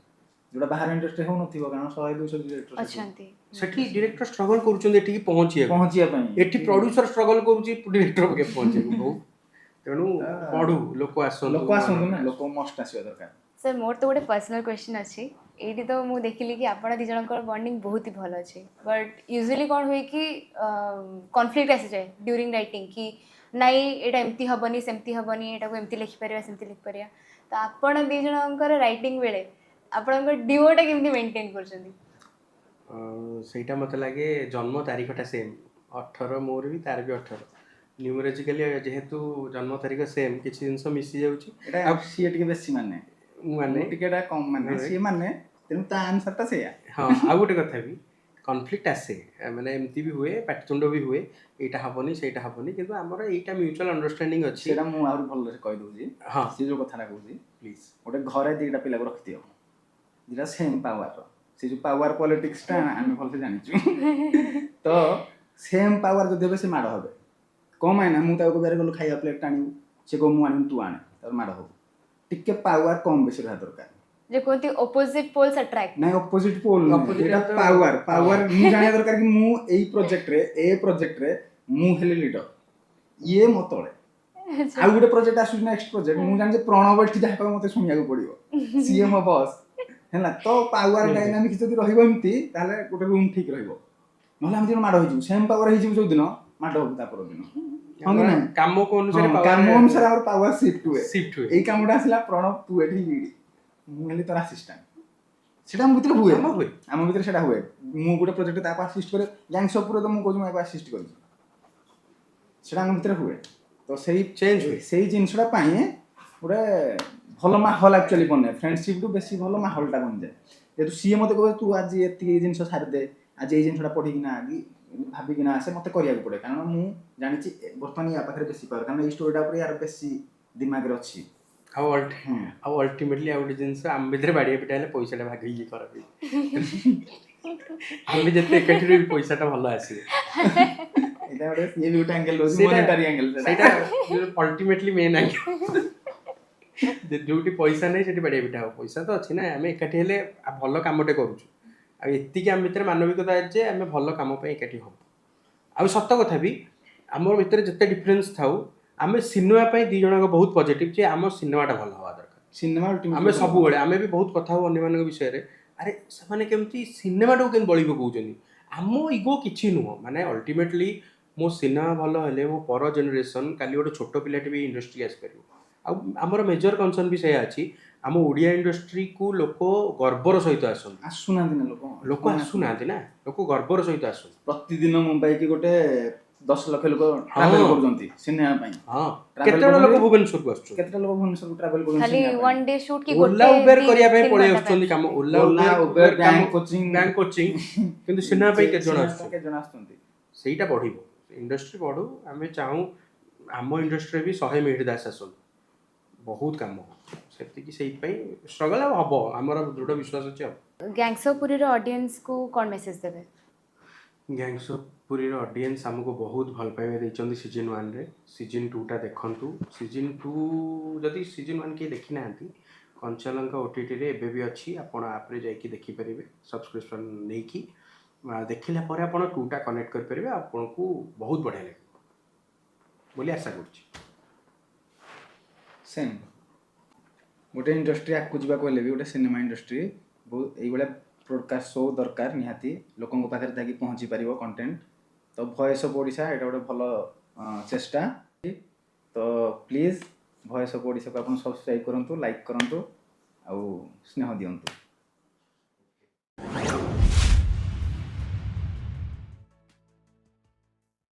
ଯୋଉଟା ବାହାର ଇଣ୍ଡଷ୍ଟ୍ରି ହଉନଥିବ କାରଣ 100-200 ଡିରେକ୍ଟର ଅଛନ୍ତି ସେଠି ଡିରେକ୍ଟର ଷ୍ଟ୍ରଗଲ କରୁଛନ୍ତି ଏଠିକି ପହଞ୍ଚିବା ପାଇଁ ଏଠି ପ୍ରଡ୍ୟୁସର ଷ୍ଟ୍ରଗଲ କରୁଛି ଡିରେକ୍ଟର ପାଖେ ପହଞ୍ଚିବାକୁ ବହୁତ ତେଣୁ ପଢୁ ଲୋକ ଆସନ୍ତୁ ନା ଲୋକ ମଷ୍ଟ ଆସିବା ଦରକାର ସାର୍ ମୋର ତ ଗୋଟେ ପର୍ସନାଲ କ୍ୱେଶ୍ଚନ୍ ଅଛି ଏଇଠି ତ ମୁଁ ଦେଖିଲି କି ଆପଣ ଦୁଇ ଜଣଙ୍କର ବଣ୍ଡିଙ୍ଗ ବହୁତ ହି ଭଲ ଅଛି ବଟ୍ ୟୁଜୁଆଲି କ'ଣ ହୁଏ କି କନଫ୍ଲିକ୍ଟ ଆସିଯାଏ ଡ୍ୟୁରିଂ ରାଇଟିଂ କି ନାଇଁ ଏଇଟା ଏମିତି ହେବନି ସେମିତି ହେବନି ଏଇଟାକୁ ଏମିତି ଲେଖିପାରିବା ସେମିତି ଲେଖିପାରିବା ତ ଆପଣ ଦି ଜଣଙ୍କର ରାଇଟିଂ ବେଳେ ଆପଣଙ୍କ ଡିଓଟା କେମିତି ମେଣ୍ଟେନ୍ କରୁଛନ୍ତି? ସେଇଟା ମୋତେ ଲାଗେ ଜନ୍ମ ତାରିଖଟା ସେମ୍ 18 ମୋର ବି ତାର ବି 18 ନ୍ୟୁମରୋଜିକାଲି ଯେହେତୁ ଜନ୍ମ ତାରିଖ ସେମ୍ କିଛି ଜିନିଷ ମିଶିଯାଉଛି ଏଇଟା ଆଉ ସିଏ ଟିକେ ବେଶୀ ମାନେ ମାନେ ମୁଁ ଟିକେ ଏଟା କମ୍ ମାନେ ହଁ। ସିଏ ମାନେ ତେଣୁ ତା ଆନ୍ସରଟା ସେଇଆ। ହଁ ଆଉ ଗୋଟେ କଥା ବି କନଫ୍ଲିକ୍ଟ ଆସେ ମାନେ ଏମିତି ବି ହୁଏ ପାଟିତୁଣ୍ଡ ବି ହୁଏ ଏଇଟା ହବନି ସେଇଟା ହବନି କିନ୍ତୁ ଆମର ଏଇଟା ମ୍ୟୁଚୁଆଲ ଅଣ୍ଡରଷ୍ଟାଣ୍ଡିଂ ଅଛି। ସେଇଟା ମୁଁ ଆହୁରି ଭଲରେ କହିଦଉଛି। ହଁ ସିଏ ଯୋଉ କଥାଟା କହୁଛି ପ୍ଲିଜ୍ ଗୋଟେ ଘରେ ଦିଟା ପିଲାକୁ ରଖିଦିଅ ଦିଟା ସେମ୍ ପାୱାର ସେ ଯୋଉ ପାୱାର ପଲିଟିକ୍ସଟା ଆମେ ଭଲସେ ଜାଣିଛୁ ତ ସେମ୍ ପାୱାର ଯଦି ହେବେ ସେ ମାଡ଼ ହେବେ କଣ ପାଇଁ ନା ମୁଁ ତାକୁ କହିବାରେ ଗଲୁ ଖାଇବା ପ୍ଲେଟ୍ ଆଣିବୁ ସେ କହିବ ମୁଁ ଆଣିବି ତୁ ଆଣେ ତାର ମାଡ଼ ହବ ଟିକେ ପାୱାର କମ୍ ବେଶୀ ରହିବା ଦରକାର। ଯେ କୁହନ୍ତି ଅପୋଜିଟ୍ ପୋଲ୍ସ ଆଟ୍ରାକ୍ଟ। ନାଇଁ ଅପୋଜିଟ୍ ପୋଲ୍ Opposite ଏଇଟା ତ- ପାୱାର ପାୱାର ହଁ। ମୁଁ ଜାଣିବା ଦରକାର କି ମୁଁ ଏଇ ପ୍ରୋଜେକ୍ଟରେ ମୁଁ ହେଲି ଲିଡର ଇଏ ମୋ ତଳେ ଆଉ ଗୋଟେ ପ୍ରୋଜେକ୍ଟ ଆସୁଛି ନେକ୍ସଟ ପ୍ରୋଜେକ୍ଟ ମୁଁ ଜାଣିଛି ପ୍ରଣବ ଏଠି ଯାହା କହିବ ମତେ ଶୁଣିବାକୁ ପଡିବ ସିଏ ମୋ ବସ୍ ହେଲା ତ ପାୱାର ଡାଇନାମିକ୍ସ ଯଦି ରହିବ ଏମିତି ତାହେଲେ ଗୋଟେ ରୁମ୍ ଠିକ୍ ରହିବ ନହେଲେ ଆମେ ଦିନ ମାଡ଼ ହେଇଯିବୁ ସେମ୍ ପାୱାର ହେଇଯିବୁ ଯୋଉଦିନ ମାଡ଼ ହବୁ ତା ପରଦିନ ହଁ କି ଆମର ନାହିଁ କାମକୁ ଅନୁସାରେ ହଁ, power କାମ ଅନୁସାରେ ଆମର ପାୱାର ସିଫ୍ଟ ହୁଏ shift ହୁଏ। ଏଇ କାମଟା ଆସିଲା ପ୍ରଣବ ତୁ ଏଠି ଲିଡ୍ ମୁଁ ହେଲି ତୋର ଆସିଷ୍ଟାଣ୍ଟ ସେଟା ଆମ ଭିତରେ ହୁଏ ଆମ ଭିତରେ ସେଟା ହୁଏ ମୁଁ ଗୋଟେ ପ୍ରୋଜେକ୍ଟ ତାକୁ ଆସିଷ୍ଟ କରେ ଗ୍ୟାଙ୍ଗସ୍ ଅଫ୍ ପୁରରେ ତ ମୁଁ କହୁଛି ମୁଁ ଏକୁ ଆସିଷ୍ଟ କରିଛି ସେଟା ଆମ ଭିତରେ ହୁଏ ତ Change ହୁଏ। ସେଇ ଜିନିଷଟା ପାଇଁ ଗୋଟେ ଭଲ ମାହୋଲ ଆକ୍ଚୁଆଲି ବନେ ଫ୍ରେଣ୍ଡସିପ୍ଠୁ ବେଶୀ ଭଲ ମାହୋଲଟା ବନିଯାଏ ଯେହେତୁ ସିଏ ମୋତେ କହିବ ତୁ ଆଜି ଏତିକି ଜିନିଷ ସାରିଦେ ଆଜି ଏଇ ଜିନିଷଟା ପଢ଼ିକିନା ଆଜି ଭାବିକିନା ଆସେ ମୋତେ କରିବାକୁ ପଡ଼େ କାରଣ ମୁଁ ଜାଣିଛି ବର୍ତ୍ତମାନ ୟା ପାଖରେ ବେଶୀ ପାୱାର କାରଣ ଏଇ ଷ୍ଟୋରିଟା ଉପରେ ୟାର ବେଶୀ ଦିମାଗରେ ଅଛି ଆଉ ହୁଁ। ଅଲ୍ଟିମେଟଲି ଆଉ ଗୋଟେ ଜିନିଷ ଆମ ଭିତରେ ବାଡ଼ିଆ ପିଟା ହେଲେ ପଇସାଟା ଭାଗ ହେଇକି ଖରାପ ହେଇଯିବ ଆମେ ଯେତେ ଏକାଠି ରହିବୁ ପଇସାଟା ଭଲ ଆସିବ ଏଇଟା ଗୋଟେ ସିଏ ବି ଗୋଟେ ଆଙ୍ଗେଲ ରହୁଛି ସେଇଟା ମନିଟାରୀ ଆଙ୍ଗେଲ ସେଇଟା ଅଲ୍ଟିମେଟଲି ମେନ୍ ଯୋଉଠି ପଇସା ନାହିଁ ସେଠି ବାଡ଼ିଆ ପିଟା ହବ ପଇସା ତ ଅଛି ନା ଆମେ ଏକାଠି ହେଲେ ଭଲ କାମଟେ କରୁଛୁ ଆଉ ଏତିକି ଆମ ଭିତରେ ମାନବିକତା ଅଛି ଯେ ଆମେ ଭଲ କାମ ପାଇଁ ଏକାଠି ହବୁ ଆଉ ସତ କଥା ବି ଆମ ଭିତରେ ଯେତେ ଡିଫରେନ୍ସ ଥାଉ ଆମେ ସିନେମା ପାଇଁ ଦି ଜଣଙ୍କ ବହୁତ ପଜିଟିଭ ଯେ ଆମ ସିନେମାଟା ଭଲ ହବା ଦରକାର ସିନେମା ଆମେ ସବୁବେଳେ ଆମେ ବି ବହୁତ କଥା ହଉ ଅନ୍ୟମାନଙ୍କ ବିଷୟରେ ଆରେ ସେମାନେ କେମିତି ସିନେମାଟାକୁ କେମିତି ବଳି ପକଉଛନ୍ତି ଆମ ଇଗୋ କିଛି ନୁହଁ ମାନେ ଅଲ୍ଟିମେଟଲି ମୋ ସିନେମା ଭଲ ହେଲେ ମୋ ପର ଜେନେରେସନ୍ କାଲି ଗୋଟେ ଛୋଟ ପିଲାଟି ବି ଇଣ୍ଡଷ୍ଟ୍ରି ଆସିପାରିବ ଆଉ ଆମର ମେଜର କନସର୍ନ ବି ସେଇଆ ଅଛି ଆମ ଓଡ଼ିଆ ଇଣ୍ଡଷ୍ଟ୍ରିକୁ ଲୋକ ଗର୍ବର ସହିତ ଆସନ୍ତି ଆସୁନାହାନ୍ତି ନା ଲୋକ ଆସୁନାହାନ୍ତି ନା ଲୋକ ଗର୍ବର ସହିତ ଆସନ୍ତି ପ୍ରତିଦିନ ମୁମ୍ବାଇ କି ଗୋଟେ 10 ଲକ୍ଷ ଲୋକ ହଁ। ଟ୍ରାଭେଲ କରୁଛନ୍ତି ସିନେମା ପାଇଁ ହଁ Travel କେତେ ଜଣ ଲୋକ କରୁଛନ୍ତି, ଭୁବନେଶ୍ୱରକୁ ଆସୁଛନ୍ତି କେତେଟା ଲୋକ ଭୁବନେଶ୍ୱରକୁ ଟ୍ରାଭେଲ କରୁଛନ୍ତି ଖାଲି ସିନେମା ପାଇଁ ୱାନ୍ ଡେ ସୁଟ୍ କି ଓଲା ଗୋଟେ ଉବେର କରିବା ପାଇଁ 3 ପଳେଇ ଘଣ୍ଟା ଆସୁଛନ୍ତି କାମ ଓଲା ଓଲା ଉବେର କାମ ବ୍ୟାଙ୍କ କୋଚିଂ ବ୍ୟାଙ୍କ କୋଚିଂ କିନ୍ତୁ ସିନେମା ପାଇଁ କେତେ ଜଣ ଆସୁଛନ୍ତି କେତେ ଜଣ ଆସୁଛନ୍ତି ସେଇଟା ବଢ଼ିବ ଇଣ୍ଡଷ୍ଟ୍ରି ବଢ଼ୁ ଆମେ ଚାହୁଁ ଆମ ଇଣ୍ଡଷ୍ଟ୍ରିରେ ବି 100 ମିହିର ଦାସ ଆସନ୍ତୁ ବହୁତ କାମ ସେତିକି ସେଇଥିପାଇଁ ଷ୍ଟ୍ରଗଲ୍ ଆଉ ହବ ଆମର ଦୃଢ଼ ବିଶ୍ୱାସ ଅଛି ଆଉ ଗ୍ୟାଙ୍ଗସ୍ ଅଫ୍ ପୁରୀର ଅଡିଏନ୍ସକୁ କ'ଣ ମେସେଜ ଦେବେ? ଗ୍ୟାଙ୍ଗସ୍ ଅଫ୍ ପୁରୀର ଅଡ଼ିଏନ୍ସ ଆମକୁ ବହୁତ ଭଲ ପାଇବା ଦେଇଛନ୍ତି ସିଜନ୍ 1ରେ ସିଜନ୍ 2ଟା ଦେଖନ୍ତୁ ସିଜନ୍ 2 ଯଦି ସିଜନ୍ 1 କିଏ ଦେଖିନାହାନ୍ତି କଞ୍ଚାଲଙ୍କା OTTରେ ଏବେ ବି ଅଛି ଆପଣ ଆପ୍ରେ ଯାଇକି ଦେଖିପାରିବେ ସବସ୍କ୍ରିପସନ୍ ନେଇକି ଦେଖିଲା ପରେ ଆପଣ 2ଟା କନେକ୍ଟ କରିପାରିବେ ଆପଣଙ୍କୁ ବହୁତ ବଢ଼ିଆ ଲାଗିବ ବୋଲି ଆଶା କରୁଛି ସେମ୍ ଗୋଟେ ଇଣ୍ଡଷ୍ଟ୍ରି ଆଗକୁ ଯିବାକୁ ହେଲେ ବି ଗୋଟେ ସିନେମା ଇଣ୍ଡଷ୍ଟ୍ରି ବହୁତ ଏଇଭଳିଆ ବ୍ରଡକାଷ୍ଟ ଶୋ ଦରକାର ନିହାତି ଲୋକଙ୍କ ପାଖରେ ଯାଇକି ପହଞ୍ଚି ପାରିବ କଣ୍ଟେଣ୍ଟ ତ ଭଏସ୍ ଅଫ୍ ଓଡ଼ିଶା ଏଇଟା ଗୋଟେ ଭଲ ଚେଷ୍ଟା ତ ପ୍ଲିଜ୍ ଭଏସ୍ ଅଫ୍ ଓଡ଼ିଶାକୁ ଆପଣ ସବସ୍କ୍ରାଇବ୍ କରନ୍ତୁ ଲାଇକ୍ କରନ୍ତୁ ଆଉ ସ୍ନେହ ଦିଅନ୍ତୁ